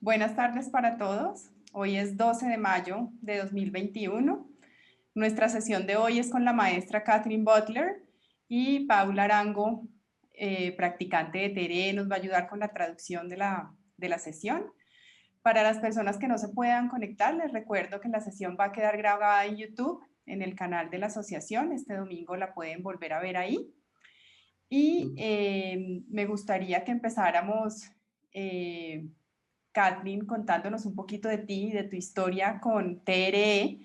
Buenas tardes para todos. Hoy es 12 de mayo de 2021. Nuestra sesión de hoy es con la maestra Kathleen Butler y Paula Arango, practicante de TRE, nos va a ayudar con la traducción de la sesión. Para las personas que no se puedan conectar, les recuerdo que la sesión va a quedar grabada en YouTube, en el canal de la asociación. Este domingo la pueden volver a ver ahí. Y me gustaría que empezáramos, Kathleen, contándonos un poquito de ti, de tu historia con TRE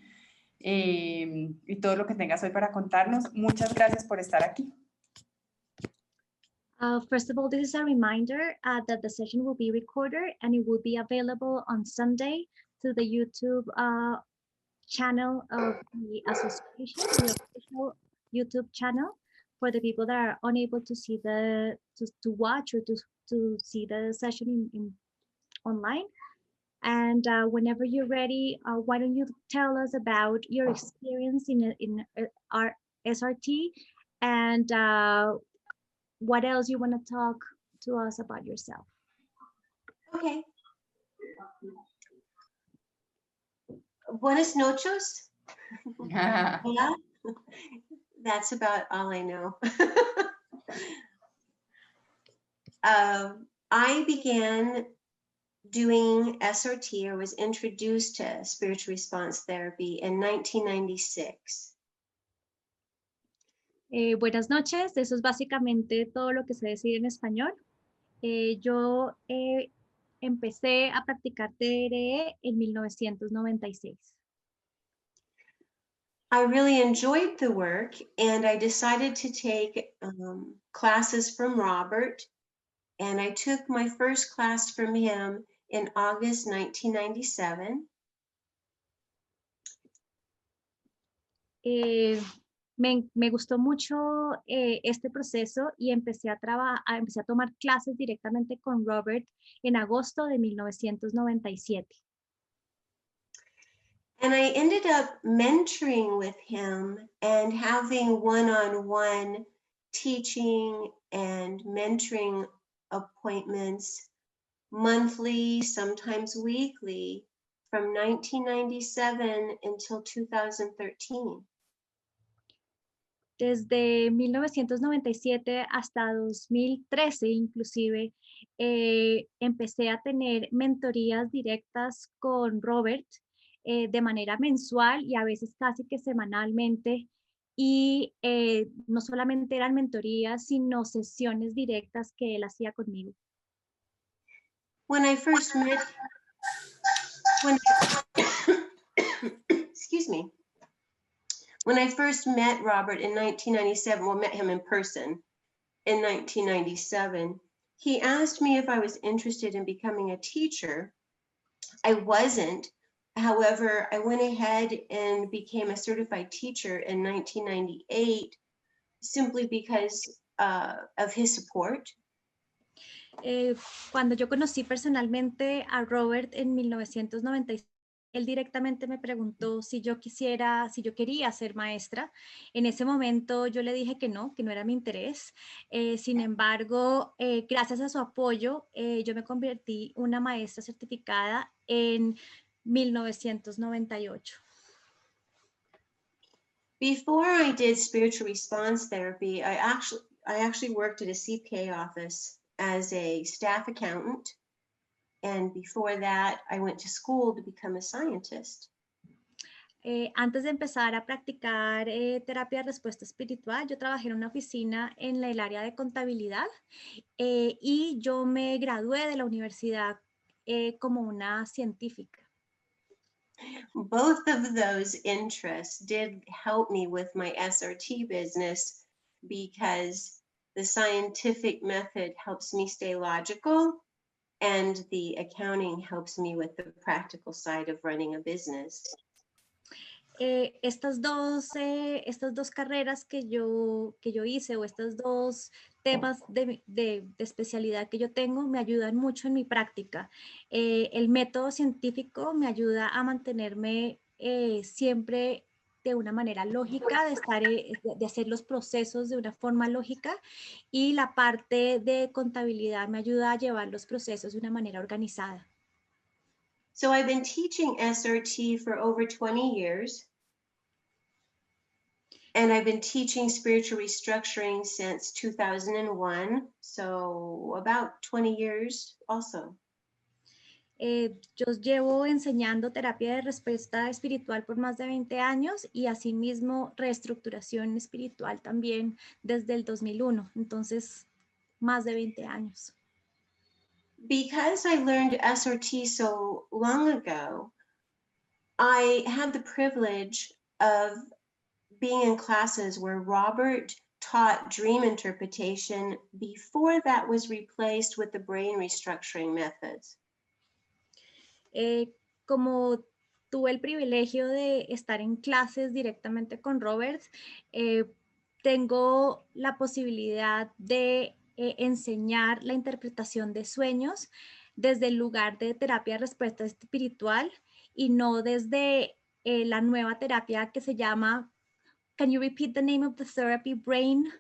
y todo lo que tengas hoy para contarnos. Muchas gracias por estar aquí. First of all, this is a reminder that the session will be recorded and it will be available on Sunday through the YouTube channel of the association, the official YouTube channel, for the people that are unable to see to watch or to see the session online. And whenever you're ready, why don't you tell us about your experience in our SRT and what else you want to talk to us about yourself? Okay. Buenas noches. Yeah. That's about all I know. I began doing SRT, or was introduced to spiritual response therapy in 1996. Buenas noches, eso es básicamente todo lo que sé decir en español. Yo empecé a practicar TRE en 1996. I really enjoyed the work, and I decided to take classes from Robert, and I took my first class from him in August 1997. Me gustó mucho este proceso y empecé a tomar clases directamente con Robert en agosto de 1997. And I ended up mentoring with him and having one-on-one teaching and mentoring appointments monthly, sometimes weekly, from 1997 until 2013. Desde 1997 hasta 2013 inclusive, empecé a tener mentorías directas con Robert de manera mensual y a veces casi que semanalmente. Y no solamente eran mentorías, sino sesiones directas que él hacía conmigo. When I first met, excuse me. When I first met Robert in 1997, well, met him in person in 1997, he asked me if I was interested in becoming a teacher. I wasn't. However, I went ahead and became a certified teacher in 1998 simply because of his support. Cuando yo conocí personalmente a Robert en 1996, él directamente me preguntó si yo quería ser maestra. En ese momento yo le dije que no era mi interés. Sin embargo, gracias a su apoyo, yo me convertí en una maestra certificada en 1998. Before I did spiritual response therapy, I actually worked at a CPA office as a staff accountant. And before that, I went to school to become a scientist. Antes de empezar a practicar terapia de respuesta espiritual, yo trabajé en una oficina en el área de contabilidad y yo me gradué de la universidad como una científica. Both of those interests did help me with my SRT business because the scientific method helps me stay logical, and the accounting helps me with the practical side of running a business. Estas dos carreras que yo hice, o estos dos temas de especialidad que yo tengo, me ayudan mucho en mi práctica. El método científico me ayuda a mantenerme siempre de una manera lógica, de hacer los procesos de una forma lógica, y la parte de contabilidad me ayuda a llevar los procesos de una manera organizada. So I've been teaching SRT for over 20 years. And I've been teaching spiritual restructuring since 2001, so about 20 years also. Yo llevo enseñando terapia de respuesta espiritual por más de 20 años y asimismo reestructuración espiritual también desde el 2001, entonces más de 20 años. Because I learned SRT so long ago, I had the privilege of being in classes where Robert taught dream interpretation before that was replaced with the brain restructuring methods. Como tuve el privilegio de estar en clases directamente con Robert, tengo la posibilidad de enseñar la interpretación de sueños desde el lugar de terapia de respuesta espiritual y no desde la nueva terapia que se llama, can you repeat the name of the therapy, brain?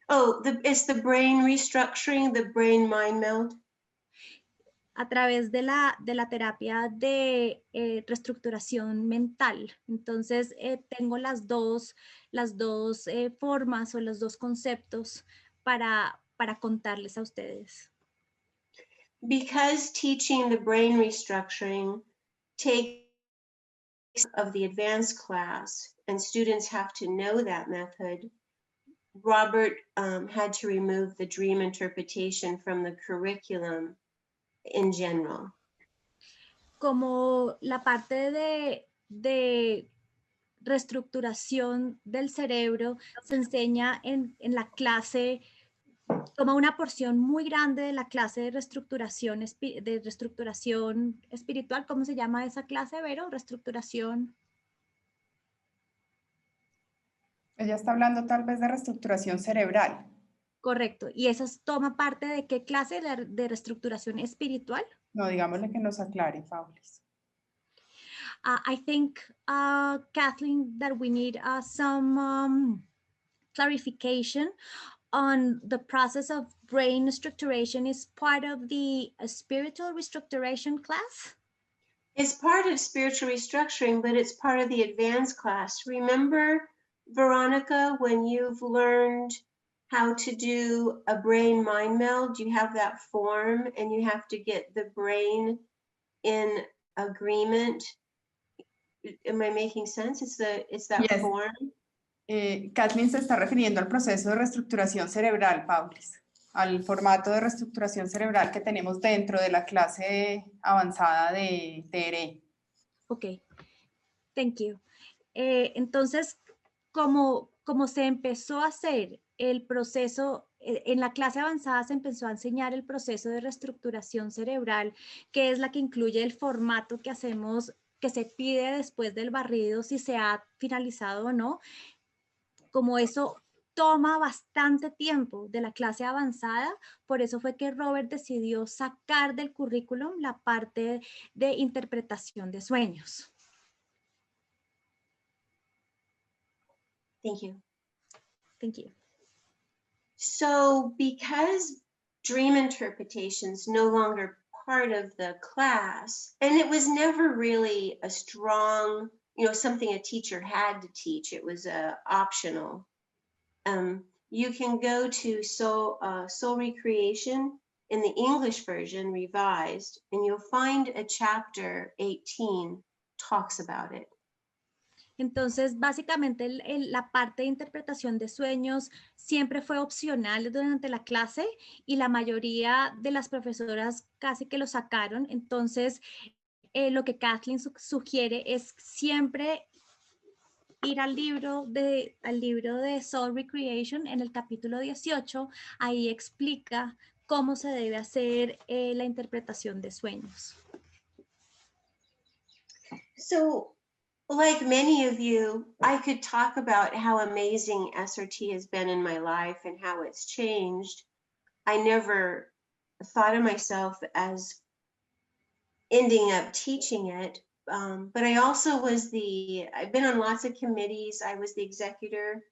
Oh, it's the brain restructuring, the brain mind meld. A través de la terapia de reestructuración mental. Entonces, tengo las dos formas o los dos conceptos para contarles a ustedes. Because teaching the brain restructuring takes of the advanced class and students have to know that method, Robert had to remove the dream interpretation from the curriculum in general. Como la parte de reestructuración del cerebro se enseña en la clase, toma una porción muy grande de la clase de reestructuración espiritual. ¿Cómo se llama esa clase, Vero? Reestructuración. Ella está hablando tal vez de reestructuración cerebral. Correcto. ¿Y eso toma parte de qué clase de reestructuración espiritual? No, digámosle que nos aclare, Faulis. I think, Kathleen, that we need some clarification on the process of brain restructuration. Is part of the spiritual restructuration class? It's part of spiritual restructuring, but it's part of the advanced class. Remember, Veronica, when you've learned how to do a brain mind meld, you have that form and you have to get the brain in agreement. Am I making sense? It's that Yes. form. Kathleen se está refiriendo al proceso de reestructuración cerebral, Paulis, al formato de reestructuración cerebral que tenemos dentro de la clase avanzada de TRE. Ok, thank you. Entonces, como se empezó a hacer el proceso, en la clase avanzada se empezó a enseñar el proceso de reestructuración cerebral, que es la que incluye el formato que hacemos, que se pide después del barrido, si se ha finalizado o no. Como eso toma bastante tiempo de la clase avanzada, por eso fue que Robert decidió sacar del currículum la parte de interpretación de sueños. Thank you. Thank you. So because dream interpretation's no longer part of the class, and it was never really a strong, something a teacher had to teach, it was optional. You can go to Soul Recreation in the English version, revised, and you'll find a chapter 18 talks about it. Entonces, básicamente, la parte de interpretación de sueños siempre fue opcional durante la clase y la mayoría de las profesoras casi que lo sacaron. Entonces, lo que Kathleen sugiere es siempre ir al libro de Soul Recreation en el capítulo 18. Ahí explica cómo se debe hacer la interpretación de sueños. So, like many of you, I could talk about how amazing SRT has been in my life and how it's changed. I never thought of myself as ending up teaching it, but I also I've been on lots of committees. I was the executor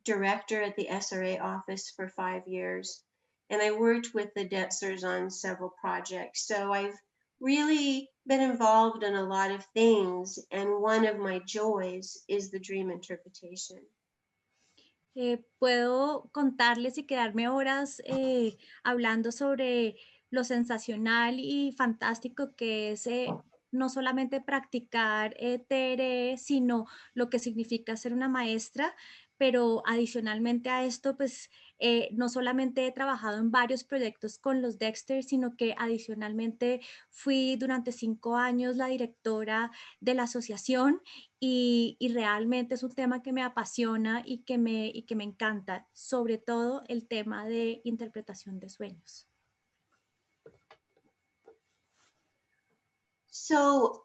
director at the SRA office for 5 years, and I worked with the Detzers on several projects. So I've really been involved in a lot of things, and one of my joys is the dream interpretation. Puedo contarles y quedarme horas hablando sobre lo sensacional y fantástico que es no solamente practicar TRE, sino lo que significa ser una maestra, pero adicionalmente a esto, pues no solamente he trabajado en varios proyectos con los Dexter, sino que adicionalmente fui durante 5 años la directora de la asociación y realmente es un tema que me apasiona y que me encanta, sobre todo el tema de interpretación de sueños. So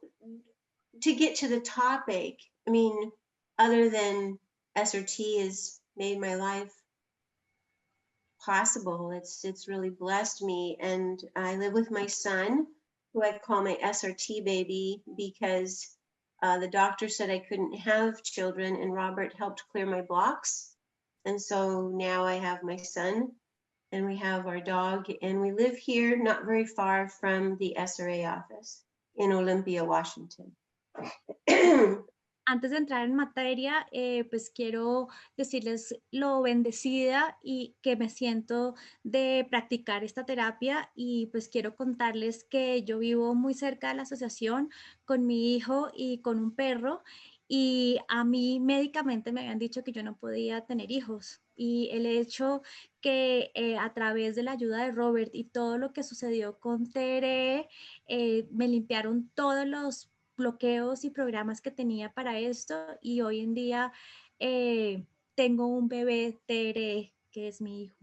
to get to the topic, I mean, other than SRT has made my life possible, it's really blessed me. And I live with my son, who I call my SRT baby, because the doctor said I couldn't have children, and Robert helped clear my blocks. And so now I have my son, and we have our dog, and we live here not very far from the SRA office in Olympia, Washington. Antes de entrar en materia, pues quiero decirles lo bendecida y que me siento de practicar esta terapia, y pues quiero contarles que yo vivo muy cerca de la asociación con mi hijo y con un perro, y a mí médicamente me habían dicho que yo no podía tener hijos, y el hecho que a través de la ayuda de Robert y todo lo que sucedió con TRE, me limpiaron todos los bloqueos y programas que tenía para esto, y hoy en día tengo un bebé TRE que es mi hijo.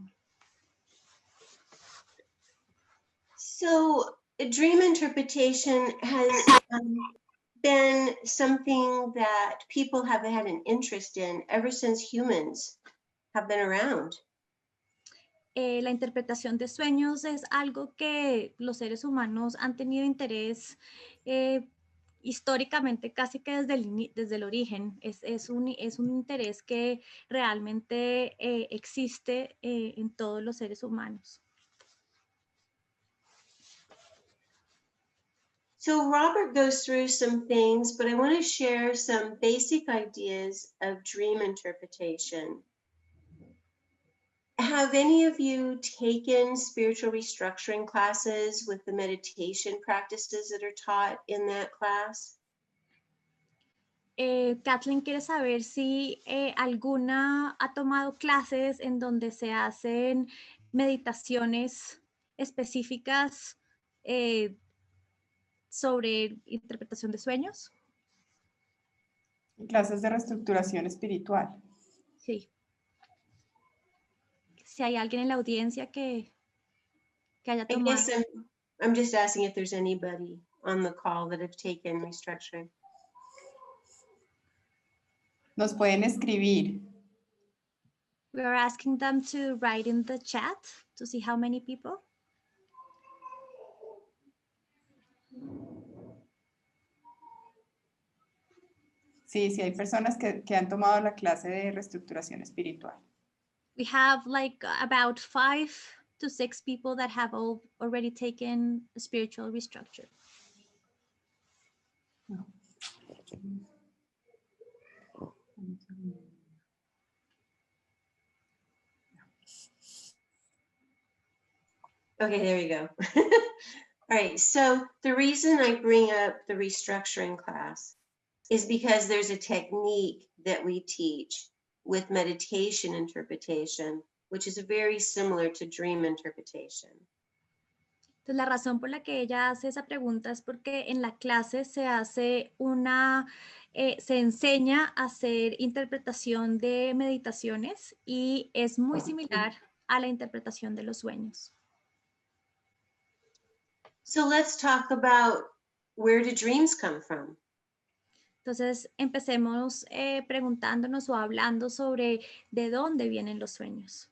So dream interpretation has been something that people have had an interest in ever since humans have been around. La interpretación de sueños es algo que los seres humanos han tenido interés históricamente, casi que desde el origen. Es un interés que realmente existe en todos los seres humanos. So Robert goes through some things, but I want to share some basic ideas of dream interpretation. Have any of you taken spiritual restructuring classes with the meditation practices that are taught in that class? Kathleen quiere saber si alguna ha tomado clases en donde se hacen meditaciones específicas sobre interpretación de sueños. Clases de reestructuración espiritual. Sí. Si hay alguien en la audiencia que haya I tomado. guess I'm just asking if there's anybody on the call that have taken restructuring. Nos pueden escribir. We are asking them to write in the chat to see how many people. Sí, sí hay personas que han tomado la clase de reestructuración espiritual. We have like about 5 to 6 people that have already taken a spiritual restructure. Okay, there you go. All right, so the reason I bring up the restructuring class is because there's a technique that we teach with meditation interpretation, which is very similar to dream interpretation. Entonces, la razón por la que ella hace esa pregunta es porque en la clase se hace se enseña a hacer interpretación de meditaciones, y es muy similar a la interpretación de los sueños. So let's talk about where do dreams come from? Entonces, empecemos preguntándonos o hablando sobre de dónde vienen los sueños.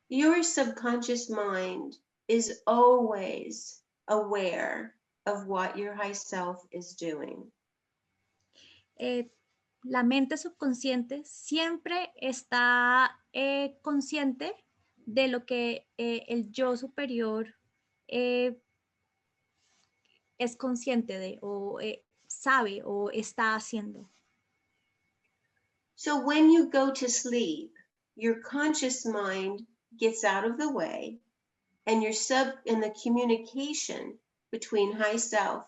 Your subconscious mind is always aware of what your high self is doing. La mente subconsciente siempre está consciente de lo que el yo superior es consciente de o sabe o está haciendo. So when you go to sleep, your conscious mind gets out of the way, and the communication between high self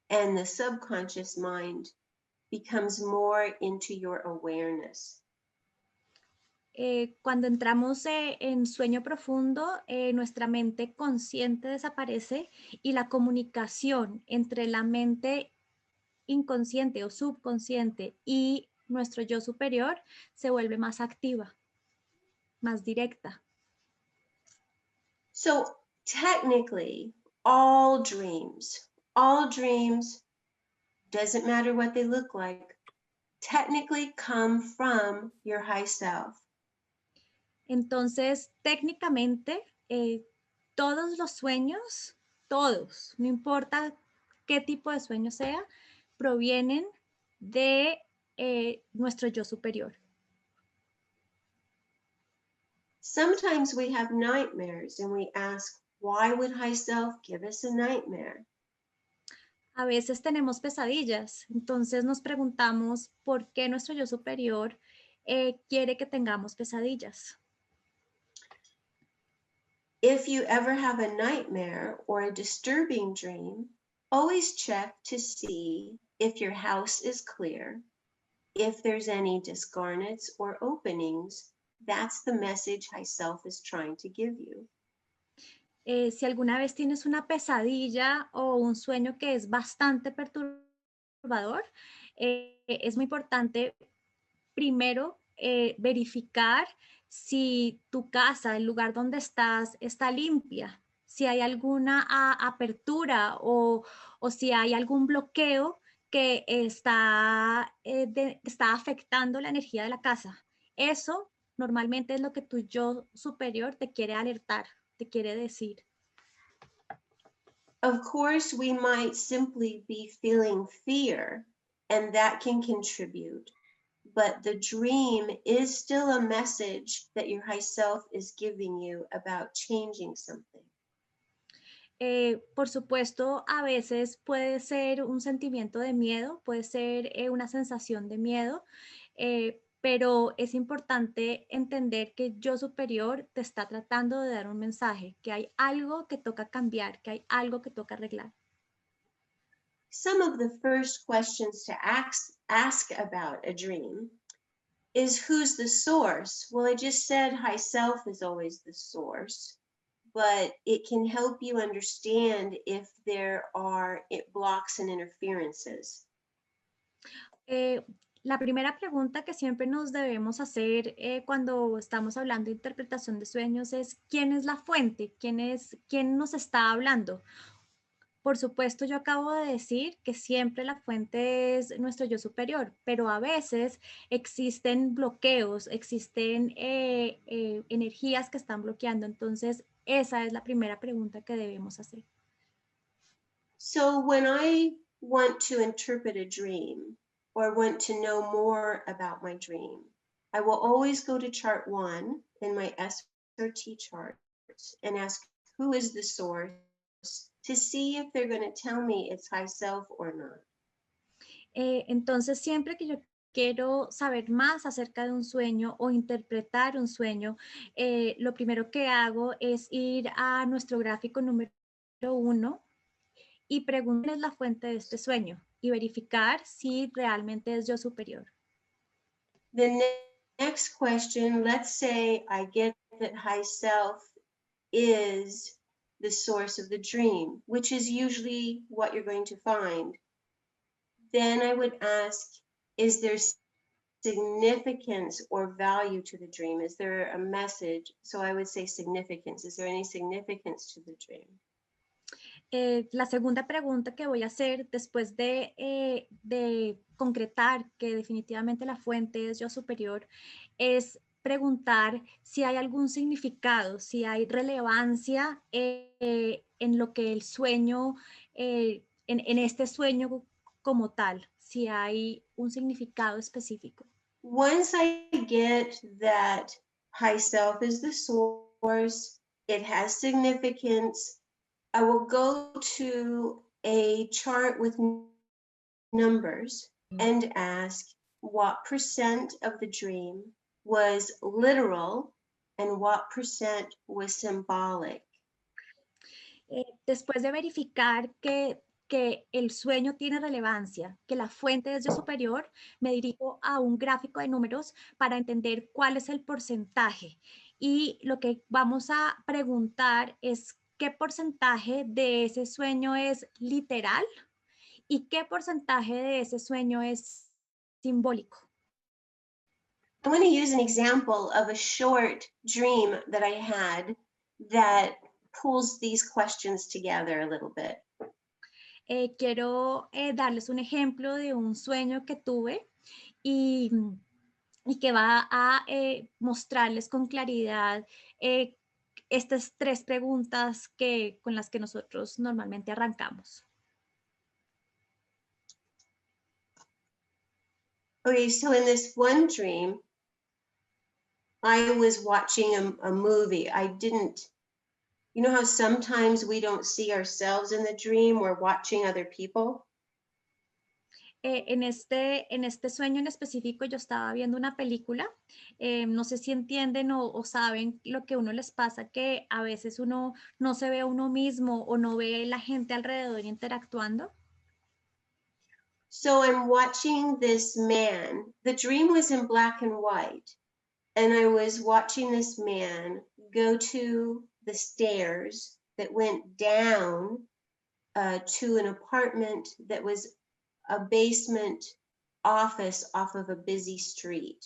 and the subconscious mind becomes more into your awareness. Cuando entramos en sueño profundo, nuestra mente consciente desaparece y la comunicación entre la mente inconsciente o subconsciente y nuestro yo superior se vuelve más activa, más directa. So technically, all dreams, doesn't matter what they look like, technically come from your high self. Entonces, técnicamente, todos los sueños, todos, no importa qué tipo de sueño sea, provienen de nuestro yo superior. Sometimes we have nightmares and we ask, why would high self give us a nightmare? A veces tenemos pesadillas, entonces nos preguntamos por qué nuestro yo superior quiere que tengamos pesadillas. If you ever have a nightmare or a disturbing dream, always check to see if your house is clear. If there's any disgarnets or openings, that's the message high self is trying to give you. Si alguna vez tienes una pesadilla o un sueño que es bastante perturbador, es muy importante primero verificar si tu casa, el lugar donde estás, está limpia, si hay alguna apertura o si hay algún bloqueo que está afectando la energía de la casa. Eso normalmente es lo que tu yo superior te quiere alertar, te quiere decir. Of course, we might simply be feeling fear, and that can contribute. But the dream is still a message that your high self is giving you about changing something. Por supuesto, a veces puede ser un sentimiento de miedo, puede ser una sensación de miedo, pero es importante entender que yo superior te está tratando de dar un mensaje, que hay algo que toca cambiar, que hay algo que toca arreglar. Some of the first questions to ask about a dream is, who's the source? Well, I just said high self is always the source, but it can help you understand if there are blocks and interferences. La primera pregunta que siempre nos debemos hacer cuando estamos hablando de interpretación de sueños es, ¿quién es la fuente? ¿Quién nos está hablando? Por supuesto, yo acabo de decir que siempre la fuente es nuestro yo superior, pero a veces existen bloqueos, existen energías que están bloqueando. Entonces, esa es la primera pregunta que debemos hacer. So when I want to interpret a dream or want to know more about my dream, I will always go to chart 1 in my SRT charts and ask, who is the source, to see if they're going to tell me it's high self or not. Entonces, siempre que yo quiero saber más acerca de un sueño o interpretar un sueño, lo primero que hago es ir a nuestro gráfico número 1 y preguntarles la fuente de este sueño y verificar si realmente es yo superior. The next question, let's say I get that high self is the source of the dream, which is usually what you're going to find. Then I would ask, is there significance or value to the dream? Is there a message? So I would say significance. Is there any significance to the dream? La segunda pregunta que voy a hacer después de concretar que definitivamente la fuente es yo superior es preguntar si hay algún significado, si hay relevancia en lo que el sueño, en este sueño como tal, si hay un significado específico. Once I get that high self is the source, it has significance, I will go to a chart with numbers and ask what percent of the dream was literal and what percent was symbolic. Después de verificar que el sueño tiene relevancia, que la fuente es yo superior, me dirijo a un gráfico de números para entender cuál es el porcentaje. Y lo que vamos a preguntar es qué porcentaje de ese sueño es literal y qué porcentaje de ese sueño es simbólico. I'm going to use an example of a short dream that I had that pulls these questions together a little bit. Quiero darles un ejemplo de un sueño que tuve y que va a mostrarles con claridad estas tres preguntas con las que nosotros normalmente arrancamos. Okay, so in this one dream, I was watching a movie. I didn't, you know how sometimes we don't see ourselves in the dream, we're watching other people? En este sueño en específico yo estaba viendo una película, no sé si entienden o saben lo que a uno les pasa, que a veces uno no se ve a uno mismo o no ve la gente alrededor interactuando. So I'm watching this man. The dream was in black and white, and I was watching this man go to the stairs that went down to an apartment that was a basement office off of a busy street.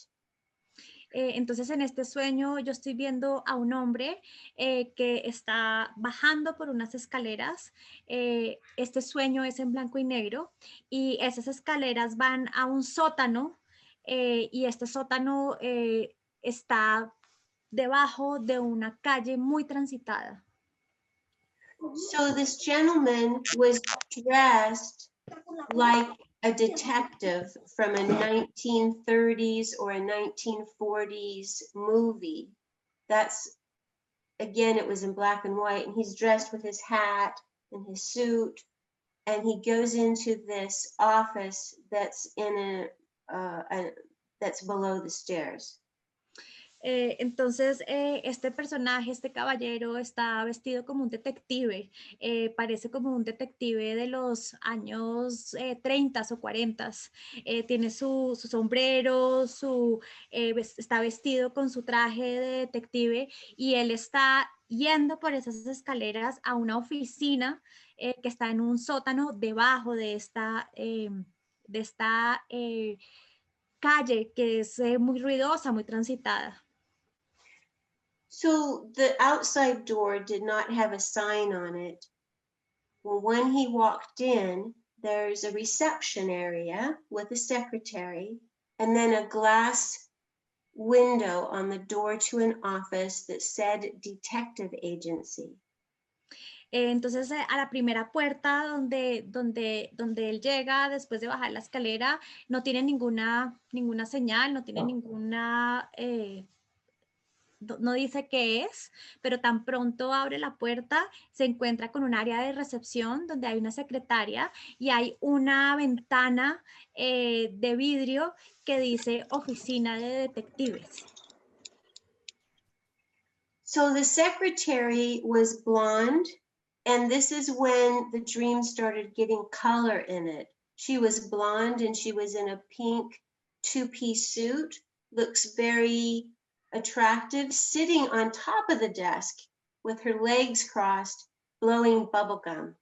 Entonces en este sueño yo estoy viendo a un hombre que está bajando por unas escaleras. Este sueño es en blanco y negro y esas escaleras van a un sótano y este sótano está debajo de una calle muy transitada. So this gentleman was dressed like a detective from a 1930s or a 1940s movie. That's, again, it was in black and white, and he's dressed with his hat and his suit, and he goes into this office that's in that's below the stairs. Entonces, este personaje, este caballero, está vestido como un detective, parece como un detective de los años 30 o 40. Tiene su sombrero, está vestido con su traje de detective y él está yendo por esas escaleras a una oficina que está en un sótano debajo de esta calle que es muy ruidosa, muy transitada. So the outside door did not have a sign on it. Well, when he walked in, there's a reception area with a secretary, and then a glass window on the door to an office that said detective agency. Entonces a la primera puerta donde él llega después de bajar la escalera no tiene ninguna señal, no tiene ninguna, no dice qué es, pero tan pronto abre la puerta se encuentra con un área de recepción donde hay una secretaria y hay una ventana de vidrio que dice oficina de detectives. So the secretary was blonde, and this is when the dream started getting color in it. She was blonde and she was in a pink two-piece suit, looks very attractive, sitting on top of the desk with her legs crossed, blowing bubblegum.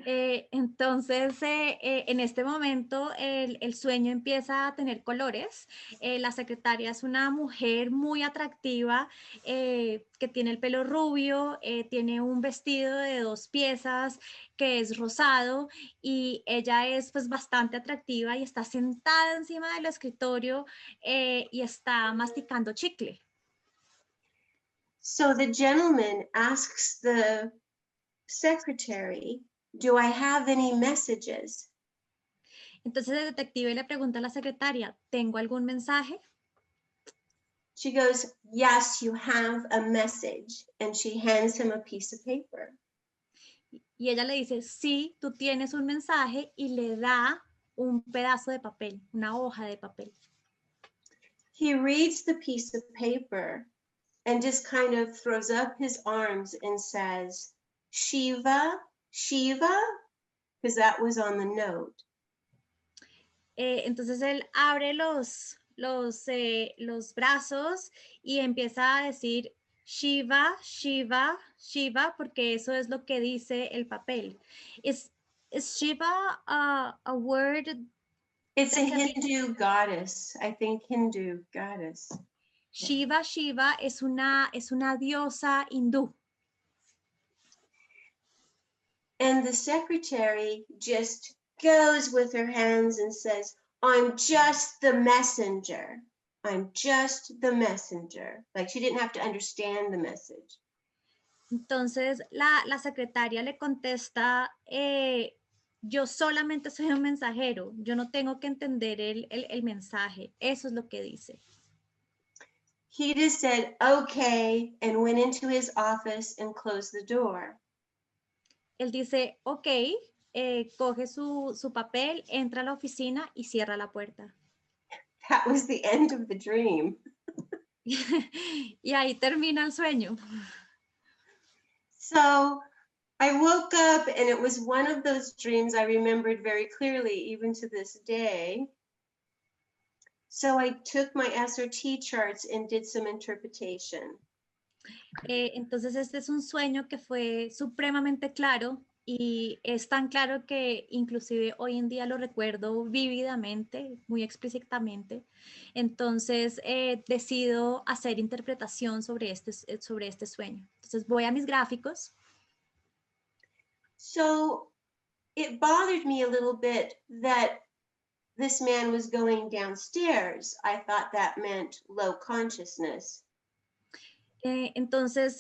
Entonces, en este momento el sueño empieza a tener colores. La secretaria es una mujer muy atractiva que tiene el pelo rubio, tiene un vestido de 2 piezas que es rosado y ella es pues bastante atractiva y está sentada encima del escritorio y está masticando chicle. So the gentleman asks the secretary, "Do I have any messages?" Entonces el detective le pregunta a la secretaria, ¿tengo algún mensaje? She goes, "Yes, you have a message." And she hands him a piece of paper. Y ella le dice, sí, tú tienes un mensaje, y le da un pedazo de papel, una hoja de papel. He reads the piece of paper and just kind of throws up his arms and says, Shiva, Shiva, because that was on the note. Entonces él abre los brazos y empieza a decir Shiva, Shiva, Shiva, porque eso es lo que dice el papel. Is Shiva a word? It's a Hindu goddess, I think Hindu goddess. Shiva, Shiva es una diosa hindú. And the secretary just goes with her hands and says, I'm just the messenger. I'm just the messenger. Like she didn't have to understand the message. Entonces la secretaria le contesta, yo solamente soy un mensajero, yo no tengo que entender el mensaje. Eso es lo que dice. He just said, okay, and went into his office and closed the door. Él dice, ok, coge su papel, entra a la oficina y cierra la puerta. That was the end of the dream. Y ahí termina el sueño. So I woke up and it was one of those dreams I remembered very clearly, even to this day. So I took my SRT charts and did some interpretation. Entonces este es un sueño que fue supremamente claro y es tan claro que inclusive hoy en día lo recuerdo vívidamente, muy explícitamente. Entonces decido hacer interpretación sobre este sueño. Entonces voy a mis gráficos. So it bothered me a little bit that this man was going downstairs. I thought that meant low consciousness. Entonces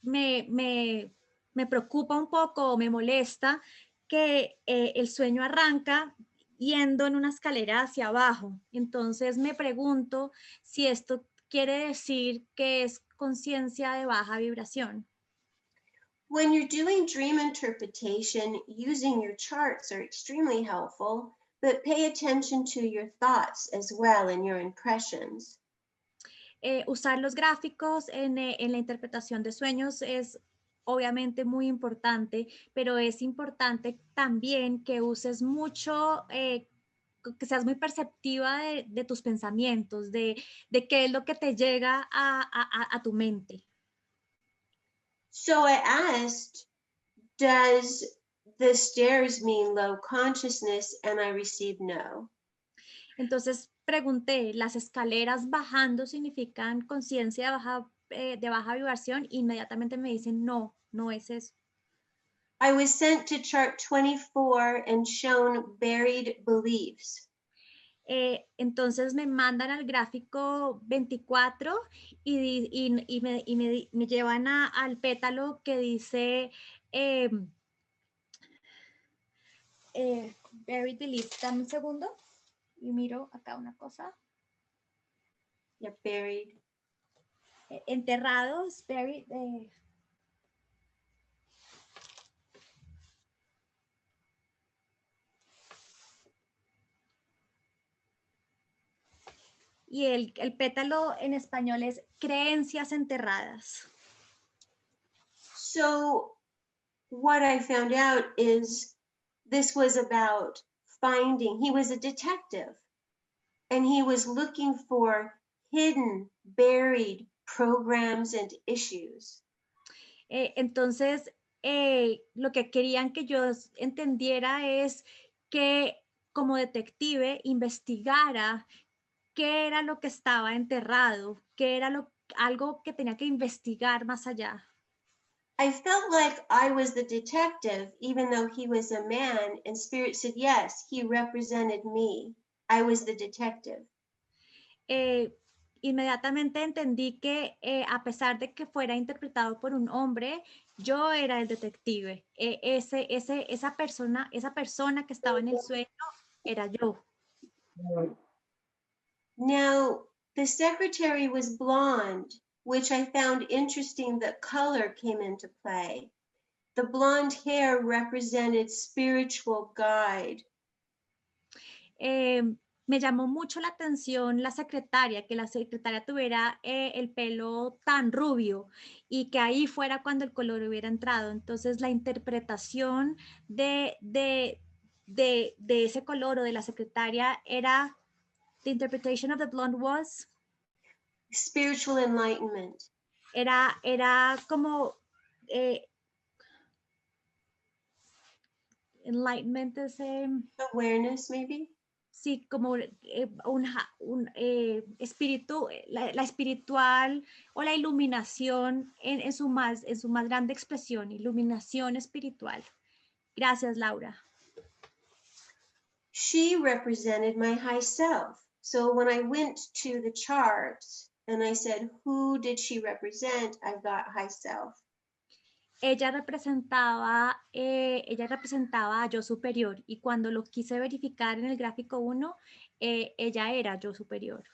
me preocupa un poco, me molesta que el sueño arranca yendo en una escalera hacia abajo. Entonces me pregunto si esto quiere decir que es conciencia de baja vibración. When you're doing dream interpretation, using your charts are extremely helpful, but pay attention to your thoughts as well and your impressions. Usar los gráficos en la interpretación de sueños es obviamente muy importante, pero es importante también que uses mucho, que seas muy perceptiva de tus pensamientos, de qué es lo que te llega a tu mente. So I asked, does the stairs mean low consciousness? And I received no. Entonces pregunté, ¿las escaleras bajando significan conciencia de baja vibración? Inmediatamente me dicen, no, no es eso. I was sent to chart 24 and shown buried beliefs. Entonces me mandan al gráfico 24 y me llevan al pétalo que dice buried beliefs. Dame un segundo y miro acá una cosa. Yeah, buried. Enterrados, buried. Y el pétalo en español es creencias enterradas. So what I found out is this was about finding, he was a detective and he was looking for hidden, buried programs and issues. Entonces, lo que querían que yo entendiera es que como detective investigara qué era lo que estaba enterrado, qué era algo que tenía que investigar más allá. I felt like I was the detective, even though he was a man, and Spirit said, yes, he represented me. I was the detective. Inmediatamente entendí que a pesar de que fuera interpretado por un hombre, yo era el detective. Esa persona que estaba en el sueño era yo. Now, the secretary was blonde, which I found interesting that color came into play. the blonde hair represented spiritual guide. Me llamó mucho la atención la secretaria, que la secretaria tuviera el pelo tan rubio y que ahí fuera cuando el color hubiera entrado. Entonces la interpretación de ese color o de la secretaria era, the interpretation of the blonde was, Spiritual enlightenment. era como, enlightenment es, Awareness, maybe? sí, como un espíritu, la espiritual o la iluminación en su más grande expresión, iluminación espiritual. Gracias, Laura. She represented my high self. So when I went to the charts and I said, who did she represent? I got high self. Ella representaba a yo superior y cuando lo quise verificar en el gráfico 1, ella era yo superior.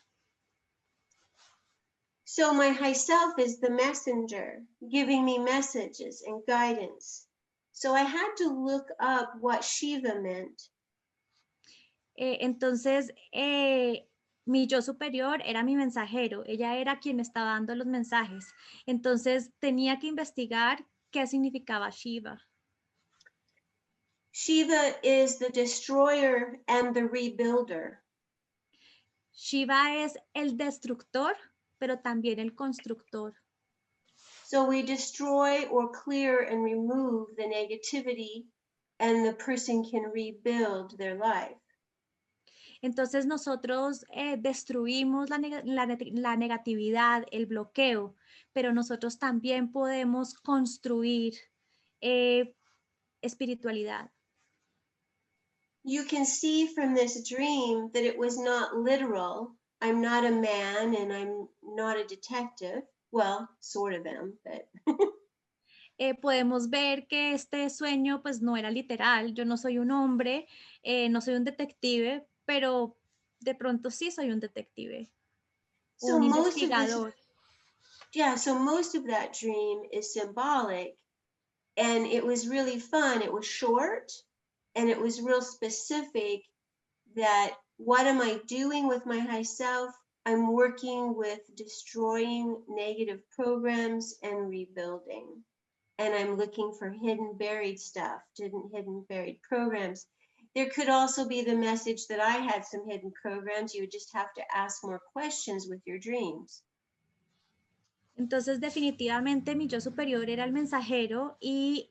So my high self is the messenger, giving me messages and guidance. So I had to look up what Shiva meant. Entonces, mi yo superior era mi mensajero, ella era quien me estaba dando los mensajes. Entonces, tenía que investigar qué significaba Shiva. Shiva is the destroyer and the rebuilder. Shiva es el destructor, pero también el constructor. So we destroy or clear and remove the negativity, and the person can rebuild their life. Entonces nosotros destruimos la negatividad, el bloqueo, pero nosotros también podemos construir espiritualidad. You can see from this dream that it was not literal. I'm not a man and I'm not a detective. Well, sort of am, but... Podemos ver que este sueño pues no era literal. Yo no soy un hombre, no soy un detective, pero de pronto sí soy un detective, So un most of investigador. so most of that dream is symbolic, and it was really fun. It was short and it was real specific that what am I doing with my high self? I'm working with destroying negative programs and rebuilding. And I'm looking for hidden buried stuff, hidden buried programs. There could also be the message that I had some hidden programs. You would just have to ask more questions with your dreams. Entonces definitivamente mi yo superior era el mensajero y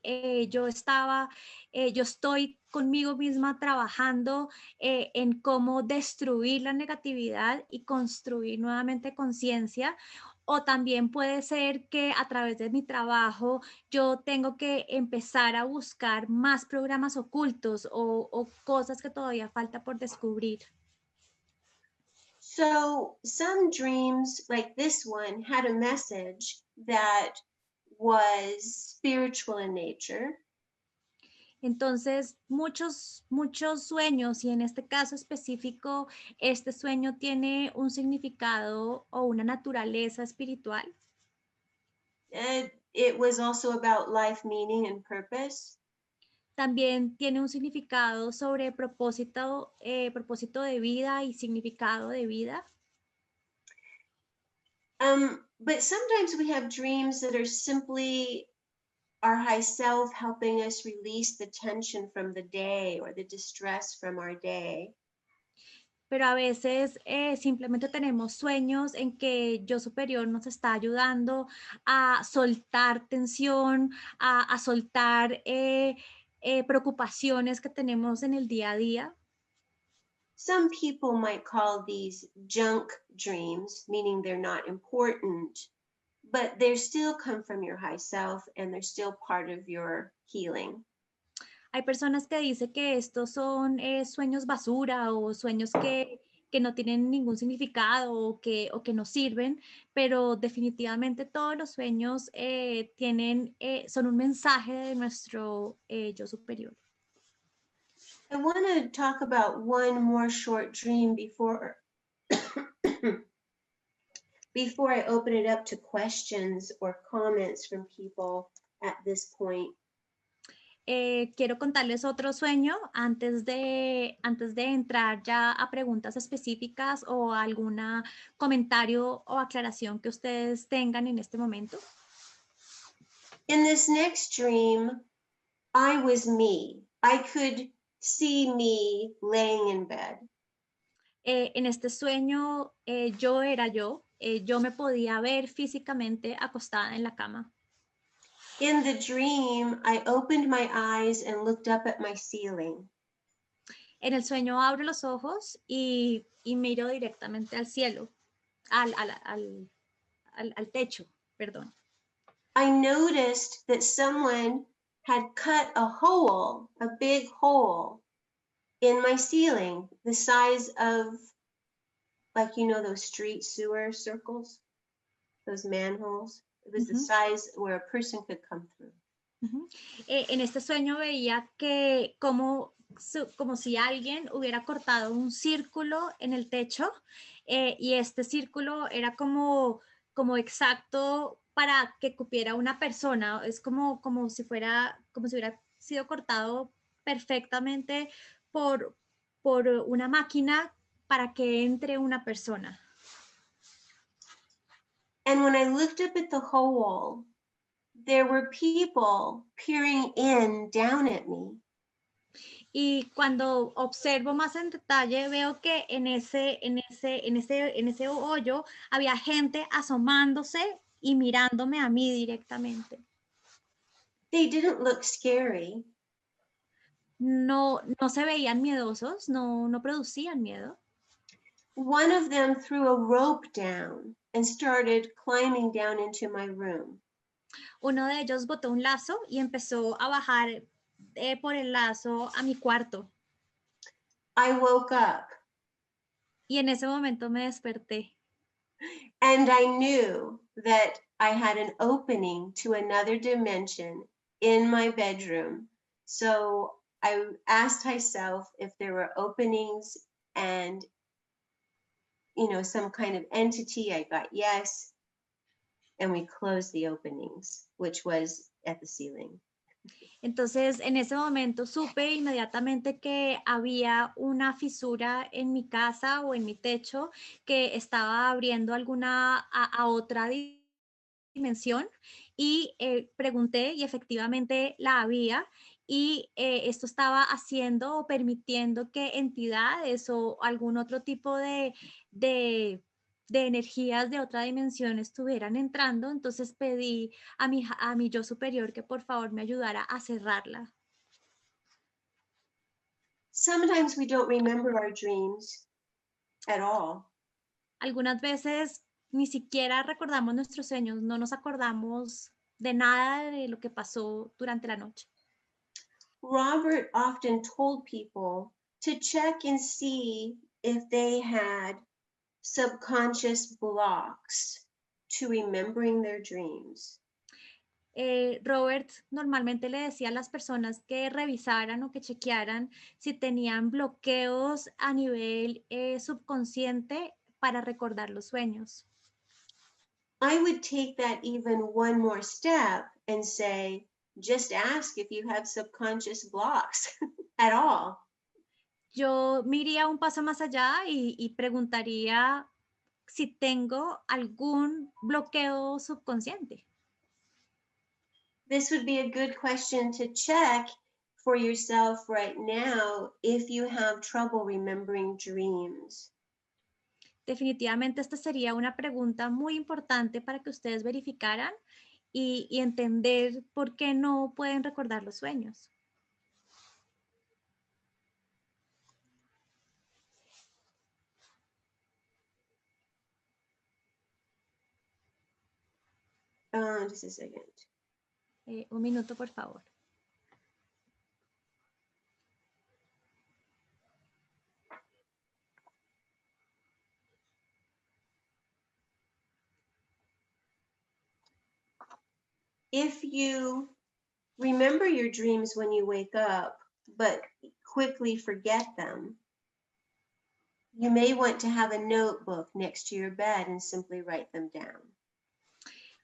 yo estoy conmigo misma trabajando en cómo destruir la negatividad y construir nuevamente conciencia. O también puede ser que a través de mi trabajo yo tengo que empezar a buscar más programas ocultos o cosas que todavía falta por descubrir. So some dreams, like this one, had a message that was spiritual in nature. Entonces, muchos sueños, y en este caso específico, este sueño tiene un significado o una naturaleza espiritual. It was also about life meaning and purpose. También tiene un significado sobre propósito de vida y significado de vida. But sometimes we have dreams that are simply our high self helping us release the tension from the day or the distress from our day. Pero a veces simplemente tenemos sueños en que yo superior nos está ayudando a soltar tensión, a soltar preocupaciones que tenemos en el día a día. Some people might call these junk dreams, meaning they're not important, but they still come from your high self and they're still part of your healing. Hay personas que dicen que estos son sueños basura o sueños que no tienen ningún significado o que no sirven, pero definitivamente todos los sueños son un mensaje de nuestro yo superior. I want to talk about one more short dream before I open it up to questions or comments from people at this point. quiero contarles otro sueño antes de entrar ya a preguntas específicas o algún comentario o aclaración que ustedes tengan en este momento. In this next dream, I was me. I could see me laying in bed. En este sueño, yo era yo. Yo me podía ver físicamente acostada en la cama. In the dream, I opened my eyes and looked up at my ceiling. En el sueño abro los ojos y miro directamente al cielo, al techo, perdón. I noticed that someone had cut a hole, a big hole, in my ceiling, the size of, like, you know, those street sewer circles, those manholes. It was the size where a person could come through. En este sueño veía que como si alguien hubiera cortado un círculo en el techo y este círculo era como exacto para que cupiera una persona. Es como si hubiera sido cortado perfectamente por una máquina para que entre una persona. And when I looked up at the hole, there were people peering in down at me. Y cuando observo más en detalle, veo que en ese hoyo había gente asomándose y mirándome a mí directamente. They didn't look scary. No se veían miedosos, no producían miedo. One of them threw a rope down and started climbing down into my room. Uno de ellos botó un lazo y empezó a bajar por el lazo a mi cuarto. I woke up. Y en ese momento me desperté. And I knew that I had an opening to another dimension in my bedroom. So I asked myself if there were openings and, you know, some kind of entity. I got yes. And we closed the openings, which was at the ceiling. Entonces, en ese momento supe inmediatamente que había una fisura en mi casa o en mi techo que estaba abriendo a otra dimensión y pregunté y efectivamente la había y esto estaba haciendo o permitiendo que entidades o algún otro tipo de energías de otra dimensión estuvieran entrando, entonces pedí a mi yo superior que por favor me ayudara a cerrarla. Sometimes we don't remember our dreams at all. Algunas veces ni siquiera recordamos nuestros sueños, no nos acordamos de nada de lo que pasó durante la noche. Robert often told people to check and see if they had subconscious blocks to remembering their dreams. Robert normalmente le decía a las personas que revisaran o que chequearan si tenían bloqueos a nivel subconsciente para recordar los sueños. I would take that even one more step and say, just ask if you have subconscious blocks at all. Yo me iría un paso más allá y preguntaría si tengo algún bloqueo subconsciente. This would be a good question to check for yourself right now if you have trouble remembering dreams. Definitivamente esta sería una pregunta muy importante para que ustedes verificaran y entender por qué no pueden recordar los sueños. Just a second. Un minuto, por favor. If you remember your dreams when you wake up, but quickly forget them, you may want to have a notebook next to your bed and simply write them down.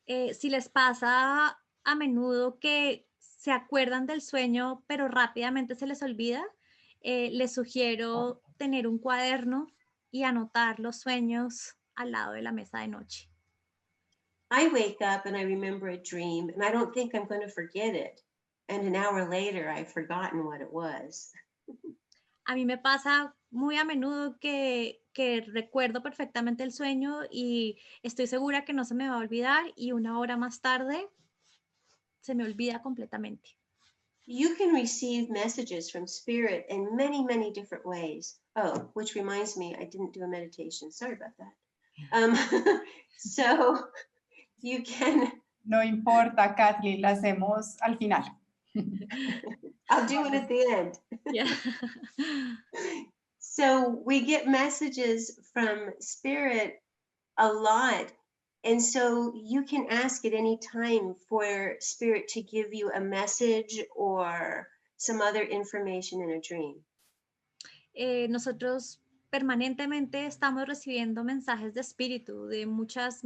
Si les pasa a menudo que se acuerdan del sueño, pero rápidamente se les olvida, les sugiero tener un cuaderno y anotar los sueños al lado de la mesa de noche. I wake up and I remember a dream and I don't think I'm going to forget it. And an hour later, I've forgotten what it was. A mí me pasa muy a menudo que recuerdo perfectamente el sueño y estoy segura que no se me va a olvidar y una hora más tarde se me olvida completamente. You can receive messages from spirit in many, many different ways. Oh, which reminds me, I didn't do a meditation. Sorry about that. So you can. No importa, Kathleen, la hacemos al final. I'll do it at the end. Yeah. So we get messages from spirit a lot. And so you can ask at any time for spirit to give you a message or some other information in a dream. Nosotros permanentemente estamos recibiendo mensajes de espíritu de muchas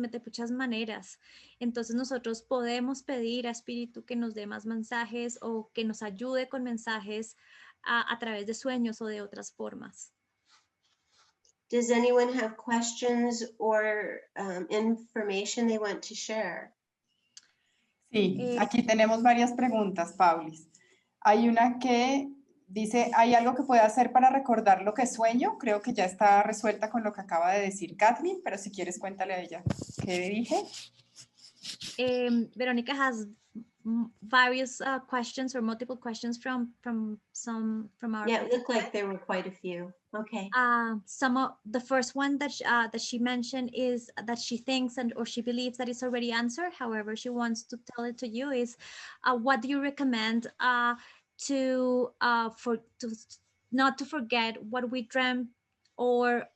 maneras. Entonces nosotros podemos pedir a espíritu que nos dé más mensajes o que nos ayude con mensajes a través de sueños o de otras formas. Does anyone have questions or information they want to share? Sí, aquí tenemos varias preguntas, Paulis. Hay una que dice, ¿hay algo que pueda hacer para recordar lo que sueño? Creo que ya está resuelta con lo que acaba de decir Kathleen, pero si quieres cuéntale a ella. ¿Qué dije? Veronica has various questions or multiple questions from our. Yeah, it looked like there were quite a few. Okay. The first one that she mentioned is that she thinks or she believes that it's already answered. However, she wants to tell it to you is, what do you recommend to not to forget what we dreamt, or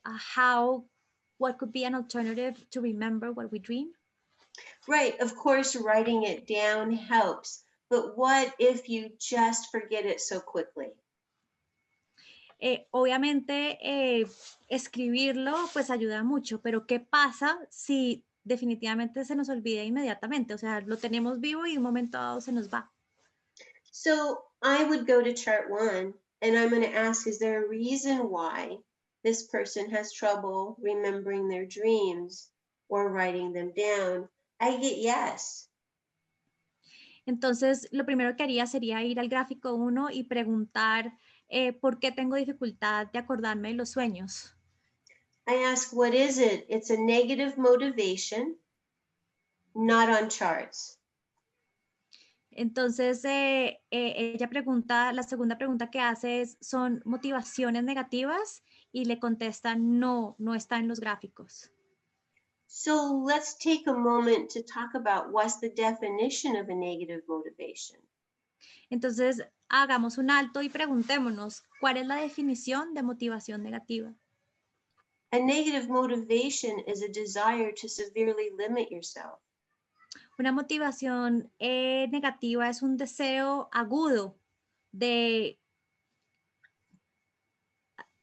what could be an alternative to remember what we dream? Right, of course, writing it down helps, but what if you just forget it so quickly? Obviamente, escribirlo pues ayuda mucho, pero ¿qué pasa si definitivamente se nos olvida inmediatamente? O sea, lo tenemos vivo y de un momento dado se nos va. So I would go to chart 1 and I'm going to ask, is there a reason why this person has trouble remembering their dreams or writing them down? I get yes. Entonces, lo primero que haría sería ir al gráfico 1 y preguntar por qué tengo dificultad de acordarme de los sueños. I ask, what is it? It's a negative motivation, not on charts. Entonces, ella pregunta, la segunda pregunta que hace es, ¿son motivaciones negativas? Y le contesta, no, no está en los gráficos. So let's take a moment to talk about what's the definition of a negative motivation. Entonces, hagamos un alto y preguntémonos, ¿cuál es la definición de motivación negativa? A negative motivation is a desire to severely limit yourself. Una motivación negativa es un deseo agudo de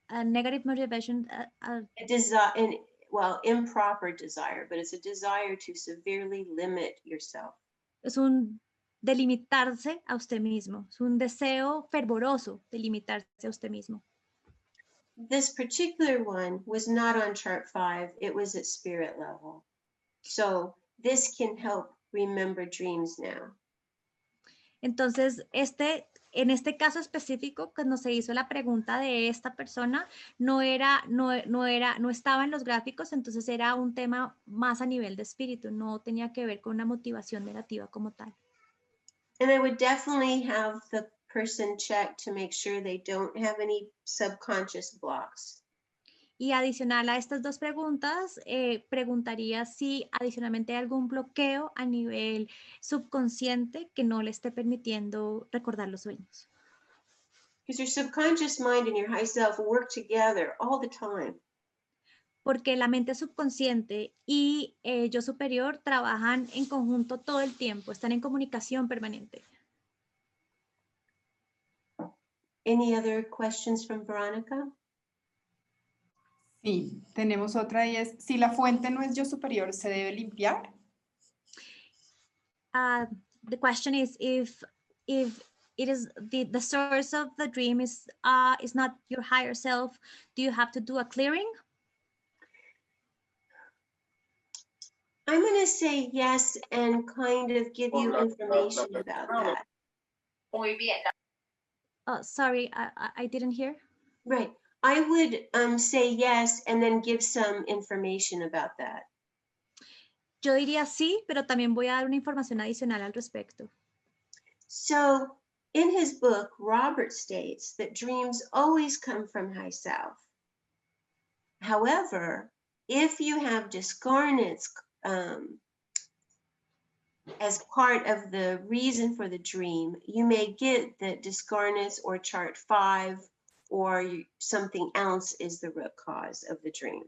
a negative motivation. A desire, well, improper desire, but it's a desire to severely limit yourself. Es un de limitarse a usted mismo, es un deseo fervoroso de limitarse a usted mismo. This particular one was not on chart 5, it was at spirit level. So this can help remember dreams now. Entonces, en este caso específico, cuando se hizo la pregunta de esta persona, no estaba en los gráficos, entonces era un tema más a nivel de espíritu, no tenía que ver con una motivación negativa como tal. And I would definitely have the person check to make sure they don't have any subconscious blocks. Y adicional a estas dos preguntas, preguntaría si adicionalmente hay algún bloqueo a nivel subconsciente que no le esté permitiendo recordar los sueños. Because your subconscious mind and your high self work together all the time. Porque la mente subconsciente y yo superior trabajan en conjunto todo el tiempo, están en comunicación permanente. Any other questions from Veronica? Sí, tenemos otra y es, si la fuente no es yo superior, ¿se debe limpiar? The question is, if if it is the source of the dream is not your higher self, do you have to do a clearing? I'm going to say yes and kind of give you information about that. Sorry, I didn't hear. Right. I would say yes and then give some information about that. Yo diría sí, pero también voy a dar una información adicional al respecto. So in his book, Robert states that dreams always come from high self. However, if you have discarnates as part of the reason for the dream, you may get that discarnates or chart 5 or something else is the root cause of the dream.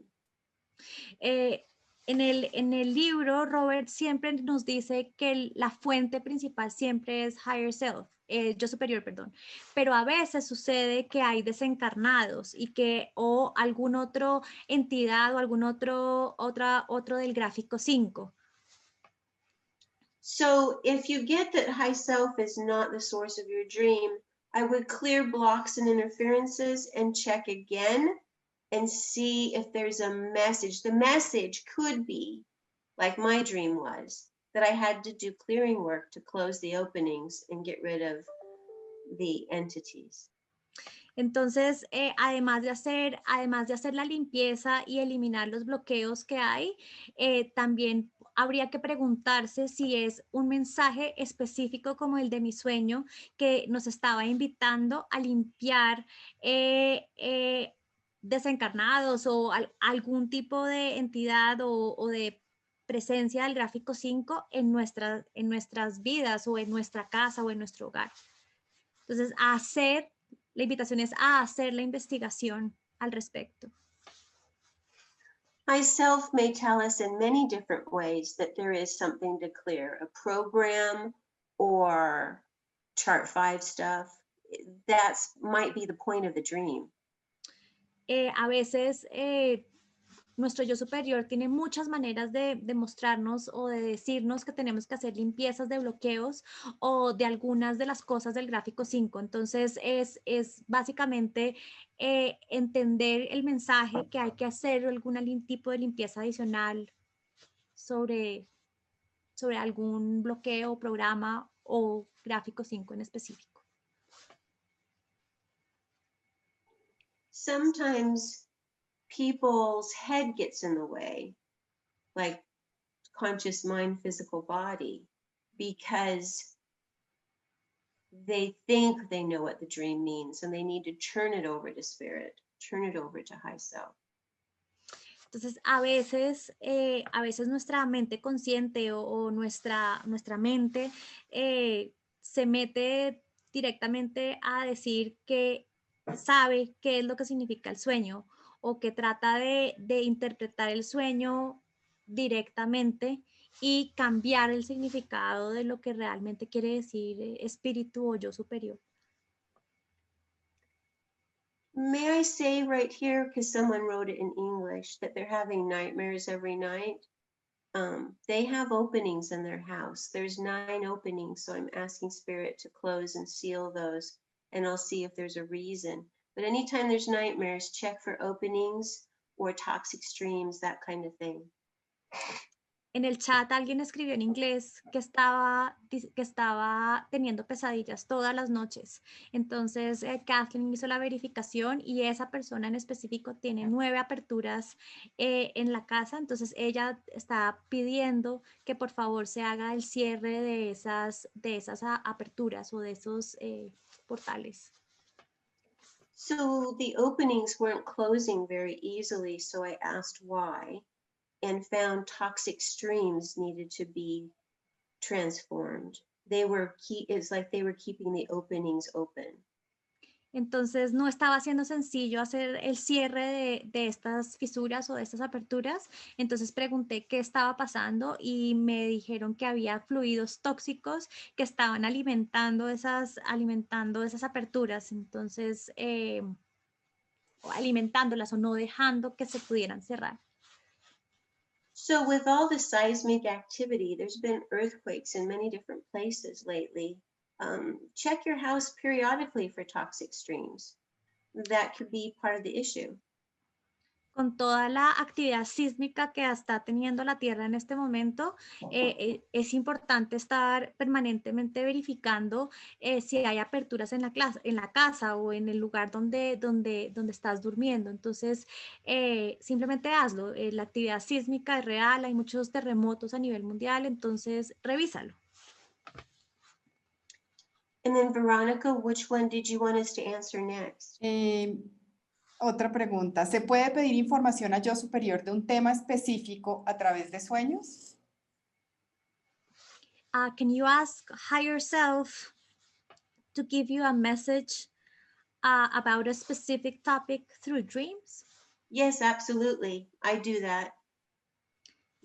En el libro, Robert siempre nos dice que la fuente principal siempre es higher self, yo superior, perdón. Pero a veces sucede que hay desencarnados y que o algún otro entidad o algún otro del gráfico 5. So if you get that high self is not the source of your dream, I would clear blocks and interferences and check again and see if there's a message. The message could be, like my dream was, that I had to do clearing work to close the openings and get rid of the entities. Entonces, además de hacer la limpieza y eliminar los bloqueos que hay, también habría que preguntarse si es un mensaje específico como el de mi sueño que nos estaba invitando a limpiar desencarnados o algún tipo de entidad o de presencia del gráfico 5 en nuestras vidas o en nuestra casa o en nuestro hogar. Entonces, la invitación es a hacer la investigación al respecto. High self may tell us in many different ways that there is something to clear, a program or chart 5 stuff. That might be the point of the dream. A veces nuestro yo superior tiene muchas maneras de mostrarnos o de decirnos que tenemos que hacer limpiezas de bloqueos o de algunas de las cosas del gráfico 5. Entonces es básicamente entender el mensaje que hay que hacer algún tipo de limpieza adicional sobre algún bloqueo, programa o gráfico 5 en específico. Sometimes people's head gets in the way, like conscious mind, physical body, because they think they know what the dream means and they need to turn it over to spirit, turn it over to high self. Entonces, a veces nuestra mente consciente o nuestra mente se mete directamente a decir que sabe qué es lo que significa el sueño o que trata de interpretar el sueño directamente y cambiar el significado de lo que realmente quiere decir espíritu o yo superior. May I say right here, because someone wrote it in English, that they're having nightmares every night. They have openings in their house. There's 9 openings, so I'm asking Spirit to close and seal those, and I'll see if there's a reason. But anytime there's nightmares, check for openings or toxic streams, that kind of thing. En el chat alguien escribió en inglés que estaba teniendo pesadillas todas las noches. Entonces, Kathleen hizo la verificación y esa persona en específico tiene 9 aperturas en la casa. Entonces, ella está pidiendo que por favor se haga el cierre de esas aperturas o de esos portales. So the openings weren't closing very easily, so I asked why. And found toxic streams needed to be transformed. It's like they were keeping the openings open. Entonces no estaba siendo sencillo hacer el cierre de estas fisuras o de estas aperturas. Entonces pregunté qué estaba pasando y me dijeron que había fluidos tóxicos que estaban alimentando esas aperturas. Entonces alimentándolas o no dejando que se pudieran cerrar. So with all the seismic activity, there's been earthquakes in many different places lately. check your house periodically for toxic streams. That could be part of the issue. Con toda la actividad sísmica que está teniendo la Tierra en este momento, es importante estar permanentemente verificando si hay aperturas en la casa o en el lugar donde estás durmiendo. Entonces, simplemente hazlo. La actividad sísmica es real, hay muchos terremotos a nivel mundial, entonces revísalo. And then Veronica, which one did you want us to answer next? Otra pregunta, ¿se puede pedir información a yo superior de un tema específico a través de sueños? Can you ask higher self to give you a message about a specific topic through dreams? Yes, absolutely. I do that.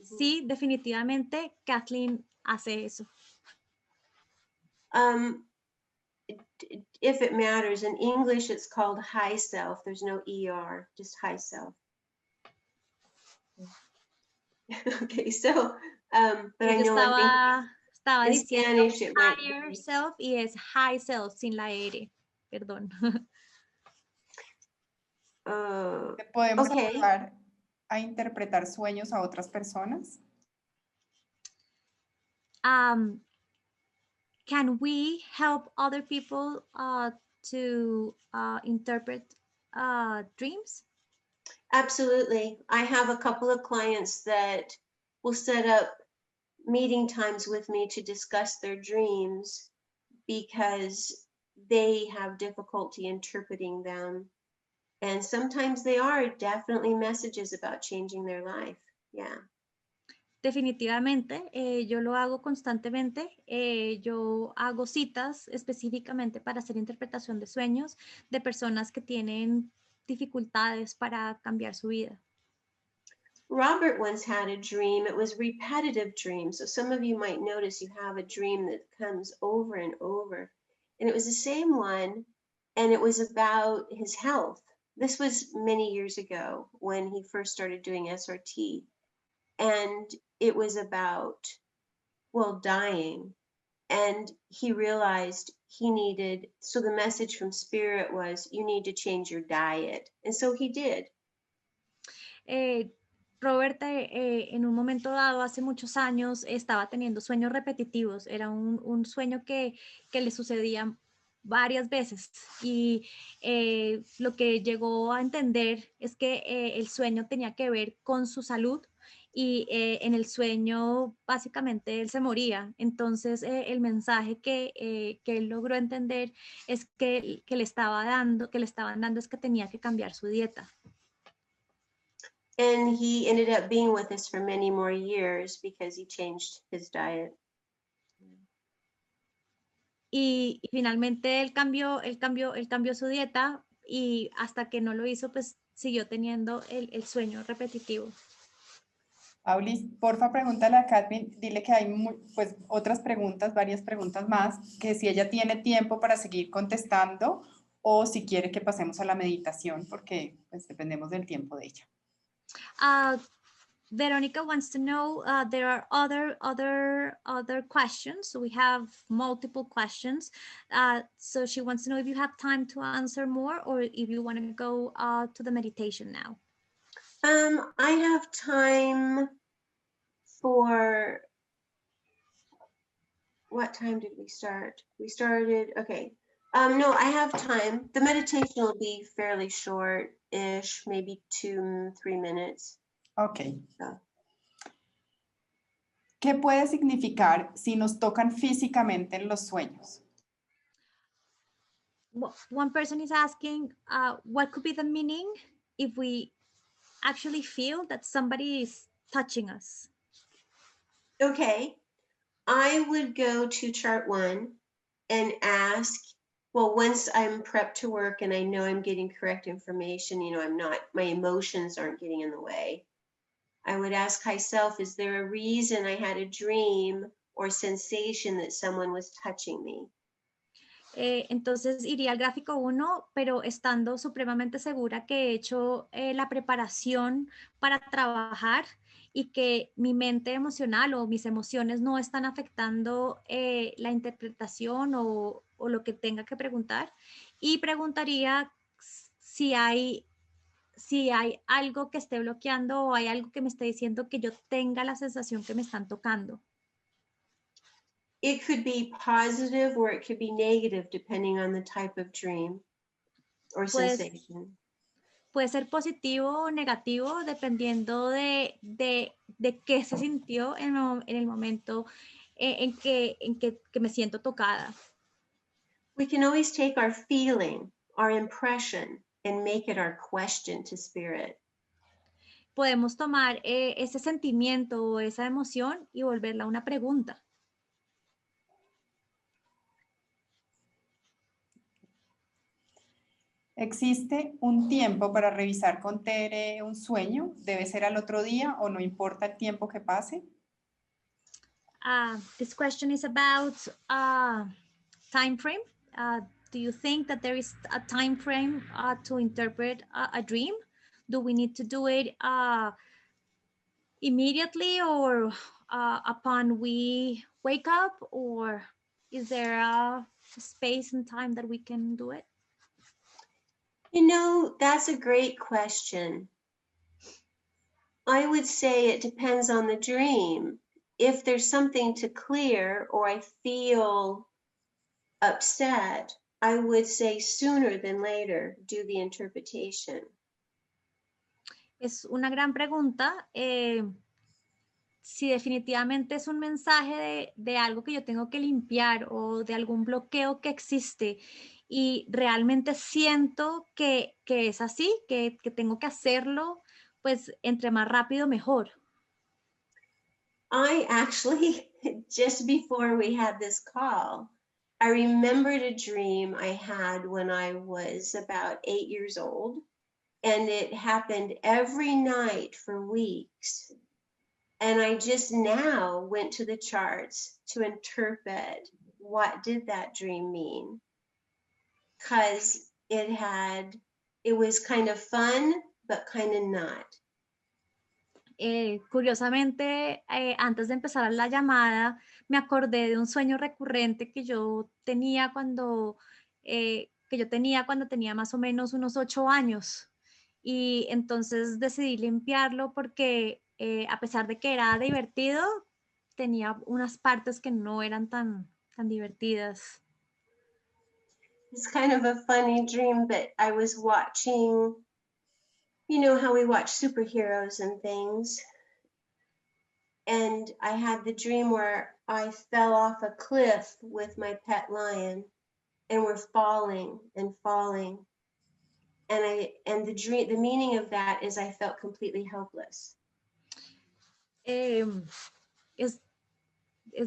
Sí, definitivamente Kathleen hace eso. If it matters, in English it's called high self. There's no ER, just high self. Okay, so, but I know estaba in diciendo Spanish it might higher be. self y es high self sin la R, perdón. ¿Podemos Okay. ayudar a interpretar sueños a otras personas? Can we help other people to interpret dreams? Absolutely. I have a couple of clients that will set up meeting times with me to discuss their dreams because they have difficulty interpreting them. And sometimes they are definitely messages about changing their life. Yeah. Definitivamente, yo lo hago constantemente. Yo hago citas específicamente para hacer interpretación de sueños de personas que tienen dificultades para cambiar su vida. Robert once had a dream. It was repetitive dream. So some of you might notice you have a dream that comes over and over. And it was the same one, and it was about his health. This was many years ago when he first started doing SRT. And it was about, well, dying. And he realized he needed, so the message from Spirit was, you need to change your diet. And so he did. Robert, en un momento dado, hace muchos años, estaba teniendo sueños repetitivos. Era un sueño que le sucedía varias veces. Y lo que llegó a entender es que el sueño tenía que ver con su salud. Y en el sueño, básicamente, él se moría. Entonces, el mensaje que él logró entender es que le estaban dando es que tenía que cambiar su dieta. And he ended up being with us for many more years because he changed his diet. Y finalmente él cambió su dieta y hasta que no lo hizo, pues siguió teniendo el sueño repetitivo. Paulis, porfa, pregúntale a Kathleen, dile que hay pues, otras preguntas, varias preguntas más, que si ella tiene tiempo para seguir contestando o si quiere que pasemos a la meditación, porque pues, dependemos del tiempo de ella. Veronica wants to know, there are other questions. So we have multiple questions. So she wants to know if you have time to answer more or if you want to go to the meditation now. I have time for, what time did we start? We started, okay. No, I have time. The meditation will be fairly short-ish, maybe 2-3 minutes. Ok. ¿Qué puede significar si nos tocan físicamente en los sueños? One person is asking, what could be the meaning if we actually feel that somebody is touching us? Okay, I would go to chart 1 and ask, well, once I'm prepped to work and I know I'm getting correct information, you know, my emotions aren't getting in the way. I would ask high self, is there a reason I had a dream or sensation that someone was touching me? Entonces iría al gráfico 1, pero estando supremamente segura que he hecho la preparación para trabajar y que mi mente emocional o mis emociones no están afectando la interpretación o lo que tenga que preguntar. Y preguntaría si hay algo que esté bloqueando o hay algo que me esté diciendo que yo tenga la sensación que me están tocando. It could be positive or it could be negative depending on the type of dream or Pues, sensation. puede ser positivo o negativo dependiendo de qué se sintió en el momento en que me siento tocada. We can always take our feeling, our impression, and make it our question to spirit. Podemos tomar ese sentimiento o esa emoción y volverla una pregunta. ¿Existe un tiempo para revisar con Tere un sueño? ¿Debe ser al otro día o no importa el tiempo que pase? This question is about time frame. Do you think that there is a time frame to interpret a dream? Do we need to do it immediately or upon we wake up, or is there a space and time that we can do it? You know, that's a great question. I would say it depends on the dream. If there's something to clear or I feel upset, I would say sooner than later, do the interpretation. Es una gran pregunta. Si definitivamente es un mensaje de algo que yo tengo que limpiar o de algún bloqueo que existe y realmente siento que es así, que tengo que hacerlo, pues entre más rápido mejor. I actually, just before we had this call, I remembered a dream I had when I was about 8 years old, and it happened every night for weeks. And I just now went to the charts to interpret what did that dream mean. Because it was kind of fun, but kind of not. Curiosamente, antes de empezar la llamada, me acordé de un sueño recurrente que yo tenía cuando tenía más o menos unos 8 años. Y entonces decidí limpiarlo porque a pesar de que era divertido, tenía unas partes que no eran tan divertidas. It's kind of a funny dream, but I was watching, you know how we watch superheroes and things. And I had the dream where I fell off a cliff with my pet lion and we're falling and falling. And the meaning of that is I felt completely helpless. Es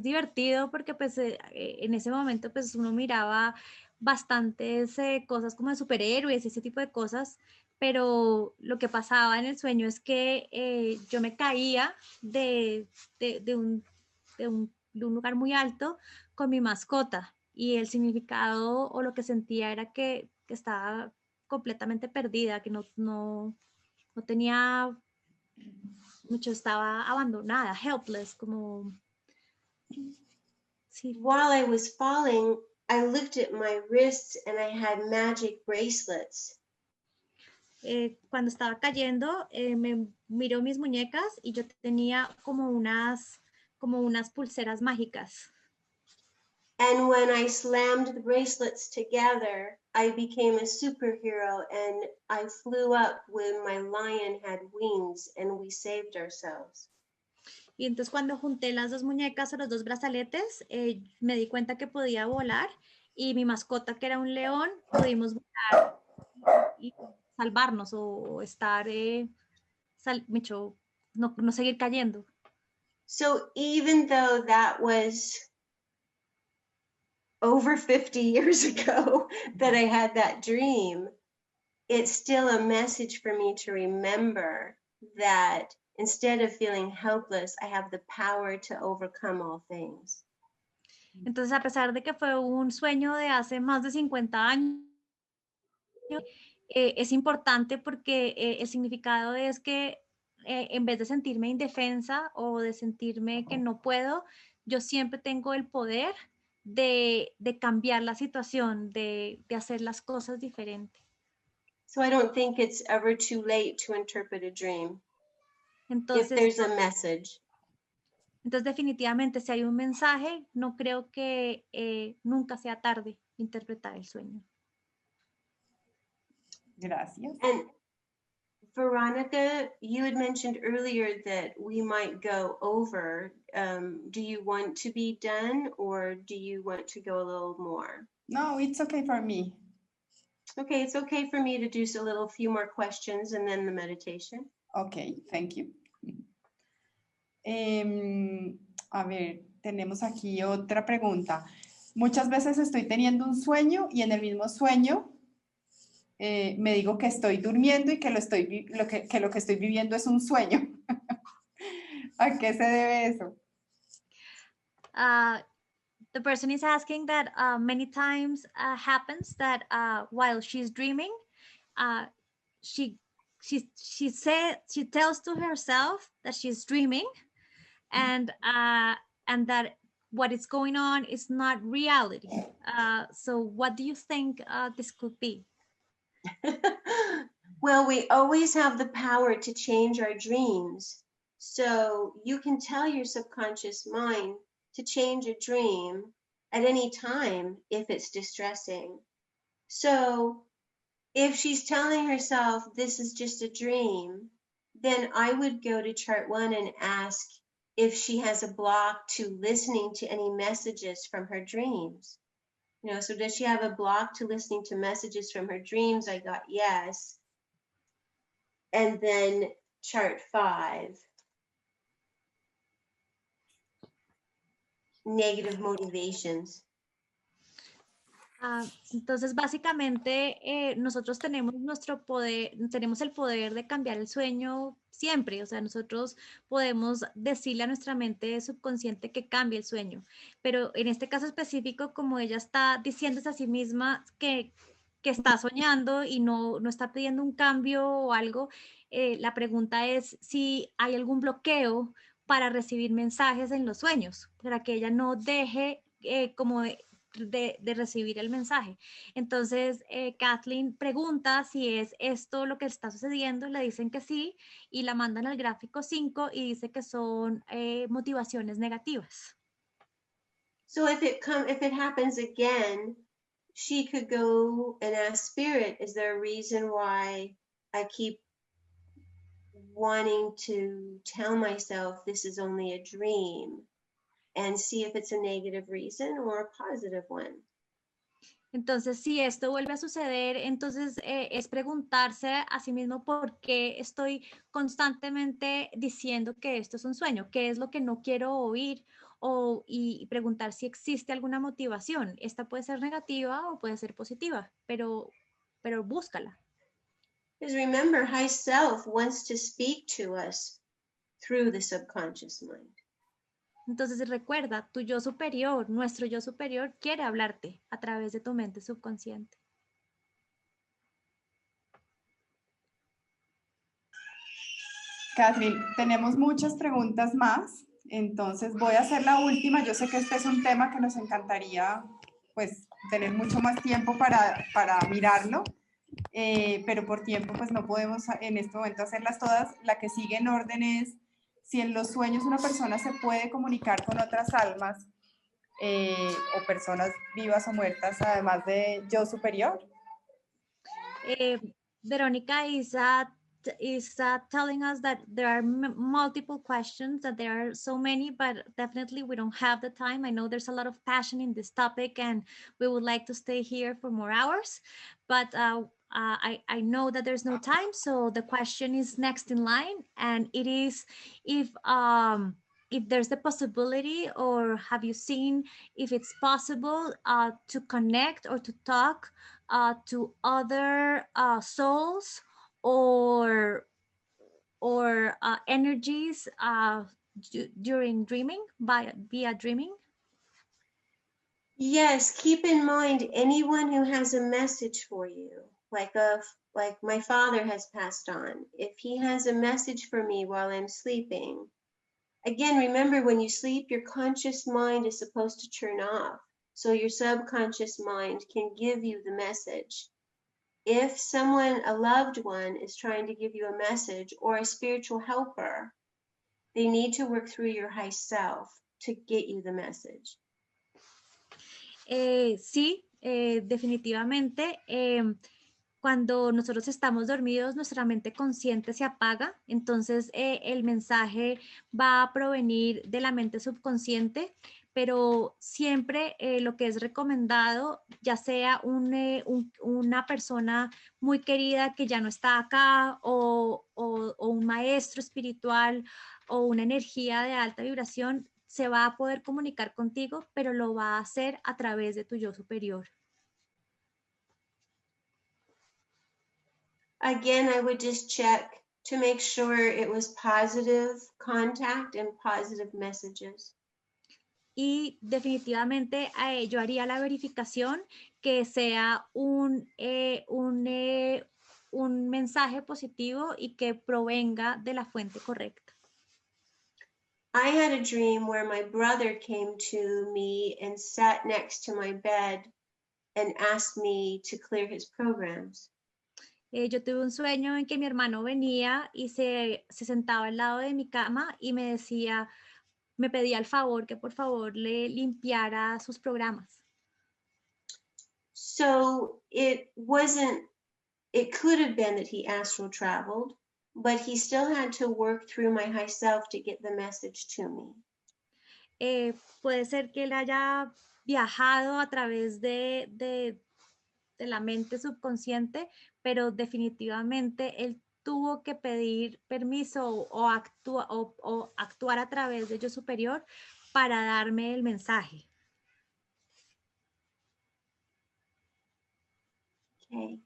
divertido porque pues en ese momento pues uno miraba bastantes cosas como de superhéroes, ese tipo de cosas, pero lo que pasaba en el sueño es que yo me caía de un lugar muy alto con mi mascota y el significado o lo que sentía era que estaba completamente perdida, que no tenía mucho, estaba abandonada, helpless, como... Sí. While I was falling, I looked at my wrists and I had magic bracelets. Cuando estaba cayendo, me miró mis muñecas y yo tenía como unas pulseras mágicas. And when I slammed the bracelets together, I became a superhero and I flew up when my lion had wings and we saved ourselves. Y entonces cuando junté las dos muñecas o los dos brazaletes, me di cuenta que podía volar y mi mascota, que era un león, pudimos volar y salvarnos o estar, no seguir cayendo. So even though that was over 50 years ago that I had that dream, it's still a message for me to remember that instead of feeling helpless, I have the power to overcome all things. Entonces, a pesar de que fue un sueño de hace más de 50 años, es importante porque el significado es que en vez de sentirme indefensa o de sentirme que no puedo, yo siempre tengo el poder de cambiar la situación, de hacer las cosas diferentes. So I don't think it's ever too late to interpret a dream if Entonces, there's a message. entonces definitivamente si hay un mensaje, no creo que nunca sea tarde interpretar el sueño. Gracias. And Veronica, you had mentioned earlier that we might go over. Do you want to be done or do you want to go a little more? No, it's okay for me. Okay, it's okay for me to do a little few more questions and then the meditation. Ok, thank you. A ver, tenemos aquí otra pregunta. Muchas veces estoy teniendo un sueño y en el mismo sueño me digo que estoy durmiendo y que lo que estoy viviendo es un sueño. ¿A qué se debe eso? The person is asking that many times happens that while she's dreaming, she tells to herself that she's dreaming, and that what is going on is not reality. So what do you think this could be? Well, we always have the power to change our dreams. So you can tell your subconscious mind to change a dream at any time if it's distressing. So if she's telling herself this is just a dream, then I would go to chart 1 and ask if she has a block to listening to any messages from her dreams. You know, so does she have a block to listening to messages from her dreams? I got yes. And then chart 5, negative motivations. Entonces, básicamente, nosotros tenemos tenemos el poder de cambiar el sueño siempre. O sea, nosotros podemos decirle a nuestra mente subconsciente que cambie el sueño. Pero en este caso específico, como ella está diciéndose a sí misma que está soñando y no está pidiendo un cambio o algo, la pregunta es si hay algún bloqueo para recibir mensajes en los sueños, para que ella no deje como de recibir el mensaje. Entonces, Kathleen pregunta si es esto lo que está sucediendo, le dicen que sí y la mandan al gráfico 5 y dice que son motivaciones negativas. So if it happens again, she could go and ask Spirit, is there a reason why I keep wanting to tell myself this is only a dream? And see if it's a negative reason or a positive one. Entonces, si esto vuelve a suceder, entonces es preguntarse a sí mismo por qué estoy constantemente diciendo que esto es un sueño, qué es lo que no quiero oír, y preguntar si existe alguna motivación. Esta puede ser negativa o puede ser positiva, pero búscala. Because remember, high self wants to speak to us through the subconscious mind. Entonces recuerda, tu yo superior, nuestro yo superior quiere hablarte a través de tu mente subconsciente. Kathleen, tenemos muchas preguntas más, entonces voy a hacer la última. Yo sé que este es un tema que nos encantaría pues tener mucho más tiempo para mirarlo, pero por tiempo pues no podemos en este momento hacerlas todas. La que sigue en orden es si en los sueños una persona se puede comunicar con otras almas o personas vivas o muertas, además de yo superior. Verónica is telling us that there are multiple questions, that there are so many, but definitely we don't have the time. I know there's a lot of passion in this topic and we would like to stay here for more hours, but I know that there's no time. So the question is next in line, and it is if there's the possibility, or have you seen if it's possible to connect or to talk to other souls or energies during dreaming, via dreaming? Yes, keep in mind anyone who has a message for you, like my father has passed on. If he has a message for me while I'm sleeping, again, remember when you sleep, your conscious mind is supposed to turn off. So your subconscious mind can give you the message. If someone, a loved one, is trying to give you a message or a spiritual helper, they need to work through your high self to get you the message. Sí, definitivamente. Cuando nosotros estamos dormidos, nuestra mente consciente se apaga, entonces el mensaje va a provenir de la mente subconsciente, pero siempre lo que es recomendado, ya sea una persona muy querida que ya no está acá o un maestro espiritual o una energía de alta vibración, se va a poder comunicar contigo, pero lo va a hacer a través de tu yo superior. Again, I would just check to make sure it was positive contact and positive messages. Y definitivamente yo haría la verificación que sea un mensaje positivo y que provenga de la fuente correcta. I had a dream where my brother came to me and sat next to my bed and asked me to clear his programs. Yo tuve un sueño en que mi hermano venía y se sentaba al lado de mi cama y me decía, me pedía el favor que por favor le limpiara sus programas. So it could have been that he astral traveled, but he still had to work through my high self to get the message to me. Puede ser que él haya viajado a través de la mente subconsciente, pero definitivamente él tuvo que pedir permiso o actuar a través de yo superior para darme el mensaje. Okay.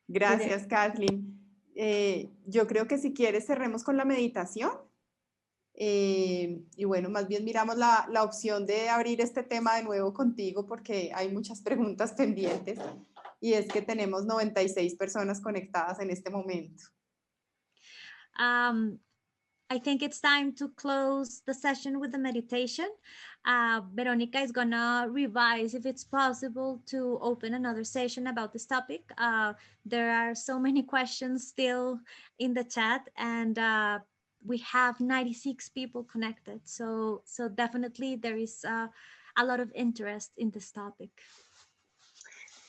Gracias, Kathleen. Yo creo que si quieres cerremos con la meditación. Y bueno, más bien miramos la opción de abrir este tema de nuevo contigo porque hay muchas preguntas pendientes y es que tenemos 96 personas conectadas en este momento. I think it's time to close the session with the meditation. Veronica is gonna revise if it's possible to open another session about this topic. There are so many questions still in the chat and we have 96 people connected. So definitely there is a lot of interest in this topic.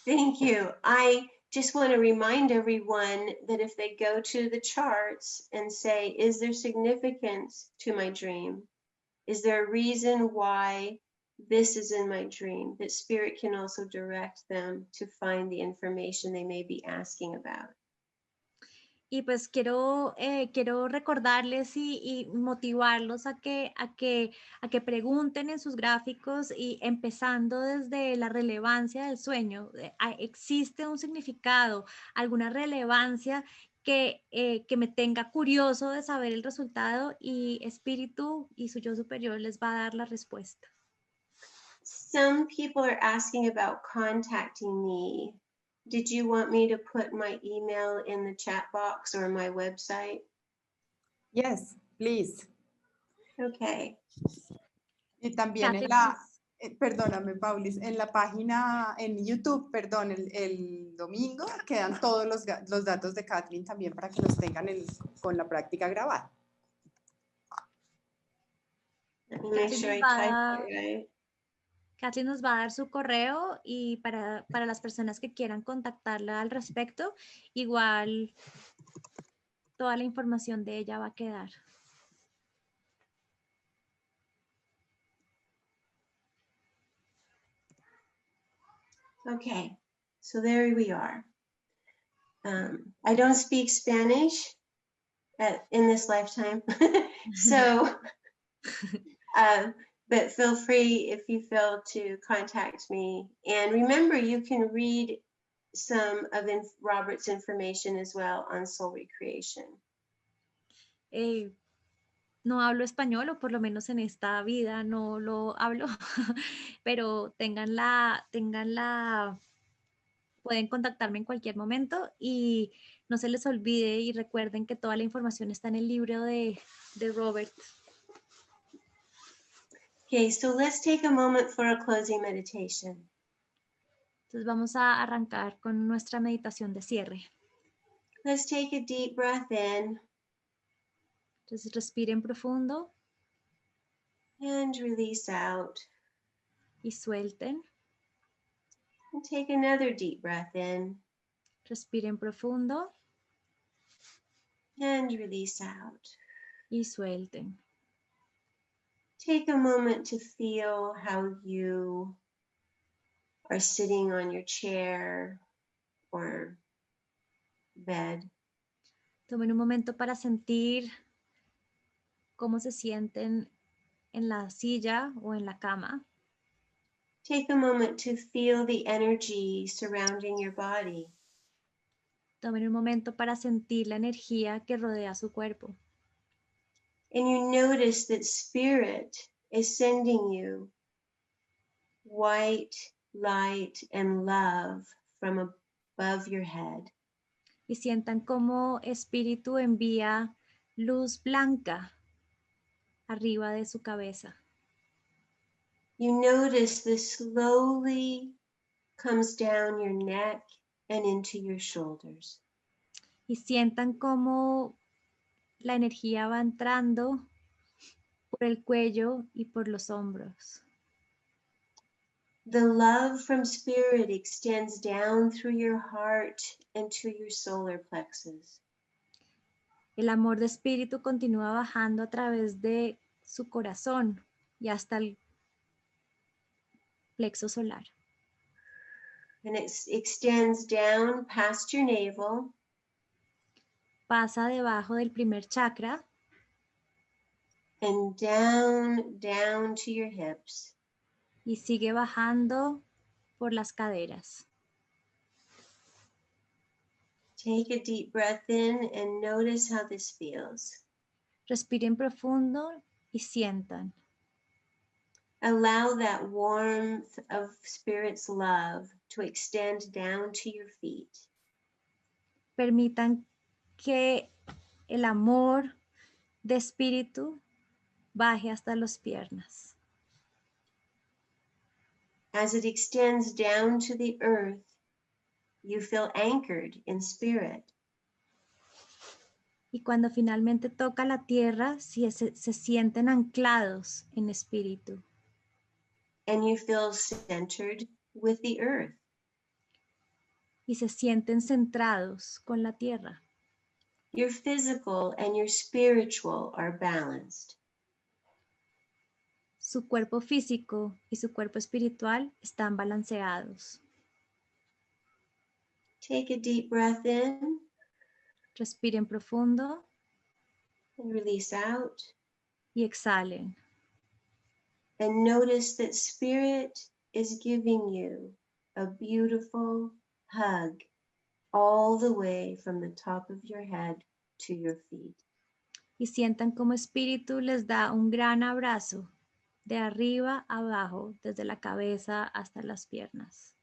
Thank you. I just want to remind everyone that if they go to the charts and say, is there significance to my dream? Is there a reason why this is in my dream? That Spirit can also direct them to find the information they may be asking about. Y pues quiero recordarles y motivarlos a que pregunten en sus gráficos y empezando desde la relevancia del sueño. ¿Existe un significado, alguna relevancia que me tenga curioso de saber el resultado? Y Espíritu y su yo superior les va a dar la respuesta. Some people are asking about contacting me. Did you want me to put my email in the chat box or my website? Yes, please. Okay. Y también en perdóname, Paulis, en la página, en YouTube, perdón, el domingo quedan todos los datos de Kathleen también para que los tengan con la práctica grabada. Let me make sure I type it right. Kathleen nos va a dar su correo y para las personas que quieran contactarla al respecto, igual toda la información de ella va a quedar. Okay, so there we are. I don't speak Spanish in this lifetime, so but feel free if you feel to contact me. And remember, you can read some of Robert's information as well on soul recreation. no hablo español, o por lo menos en esta vida no lo hablo, pero pueden contactarme en cualquier momento y no se les olvide y recuerden que toda la información está en el libro de Robert. Okay, so let's take a moment for a closing meditation. Entonces vamos a arrancar con nuestra meditación de cierre. Let's take a deep breath in Entonces respiren profundo and release out. y suelten. And take another deep breath in Respiren profundo and release out. y suelten. Take a moment to feel how you are sitting on your chair or bed. Tomen un momento para sentir cómo se sienten en la silla o en la cama. Take a moment to feel the energy surrounding your body. Tomen un momento para sentir la energía que rodea su cuerpo. And you notice that spirit is sending you white light and love from above your head. Y sientan cómo espíritu envía luz blanca arriba de su cabeza. You notice this slowly comes down your neck and into your shoulders. Y sientan cómo la energía va entrando por el cuello y por los hombros. The love from spirit extends down through your heart and to your solar plexus. El amor de espíritu continúa bajando a través de su corazón y hasta el plexo solar. And it extends down past your navel Pasa debajo del primer chakra and down to your hips. y sigue bajando por las caderas. Take a deep breath in and notice how this feels. Respiren profundo y sientan. Allow that warmth of spirit's love to extend down to your feet. Permitan que el amor de espíritu baje hasta las piernas. As it extends down to the earth, you feel anchored in spirit. Y cuando finalmente toca la tierra, se sienten anclados en espíritu. And you feel centered with the earth. Y se sienten centrados con la tierra. Your physical and your spiritual are balanced. Su cuerpo físico y su cuerpo espiritual están balanceados. Take a deep breath in Respiren profundo and release out. y exhalen. And notice that spirit is giving you a beautiful hug all the way from the top of your head to your feet. Y sientan como espíritu les da un gran abrazo de arriba a abajo, desde la cabeza hasta las piernas.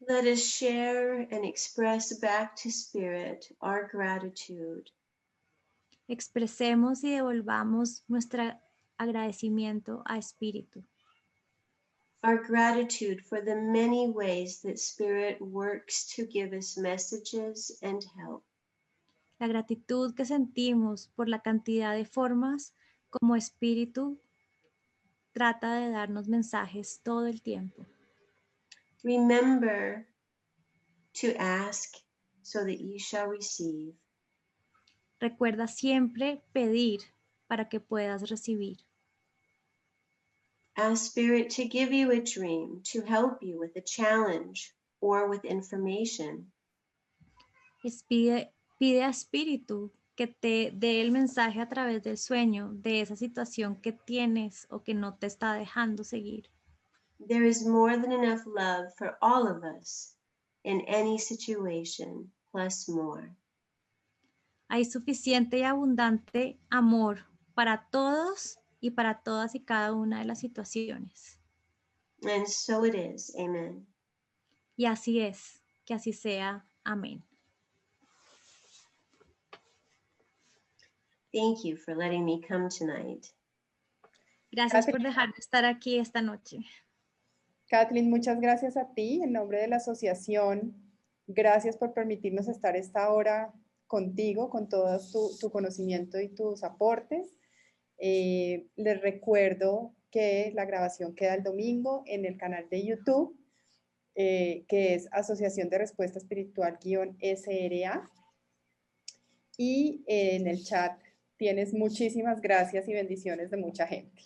Let us share and express back to spirit our gratitude. Expresemos y devolvamos nuestro agradecimiento a espíritu. Our gratitude for the many ways that spirit works to give us messages and help. La gratitud que sentimos por la cantidad de formas como espíritu trata de darnos mensajes todo el tiempo. Remember to ask so that you shall receive. Recuerda siempre pedir para que puedas recibir. Ask spirit to give you a dream, to help you with a challenge or with information. Pide a espíritu que te dé el mensaje a través del sueño de esa situación que tienes o que no te está dejando seguir. There is more than enough love for all of us in any situation, plus more. Hay suficiente y abundante amor para todos y para todas y cada una de las situaciones. And so it is. Amen. Y así es, que así sea. Amén. Thank you for letting me come tonight. Gracias por dejarme estar aquí esta noche. Kathleen, muchas gracias a ti en nombre de la asociación. Gracias por permitirnos estar esta hora contigo, con todo tu conocimiento y tus aportes. Les recuerdo que la grabación queda el domingo en el canal de YouTube, que es Asociación de Respuesta Espiritual-SRA. Y en el chat tienes muchísimas gracias y bendiciones de mucha gente.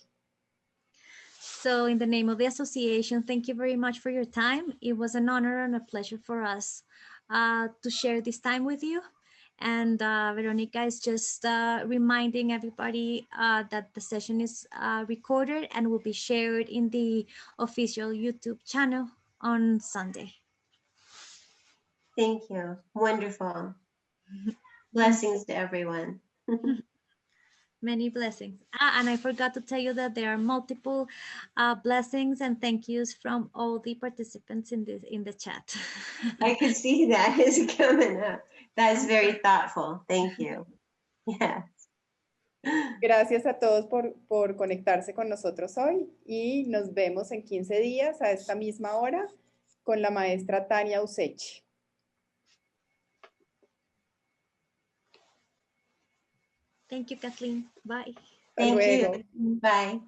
So in the name of the association, thank you very much for your time. It was an honor and a pleasure for us to share this time with you. And Veronica is just reminding everybody that the session is recorded and will be shared in the official YouTube channel on Sunday. Thank you. Wonderful. Blessings to everyone. Many blessings. And I forgot to tell you that there are multiple blessings and thank yous from all the participants in the chat. I could see that is coming up. That's very thoughtful. Thank you. Yes. Gracias a todos por conectarse con nosotros hoy y nos vemos en 15 días a esta misma hora con la maestra Tania Usechi. Thank you, Kathleen. Bye. Thank luego. you. Bye.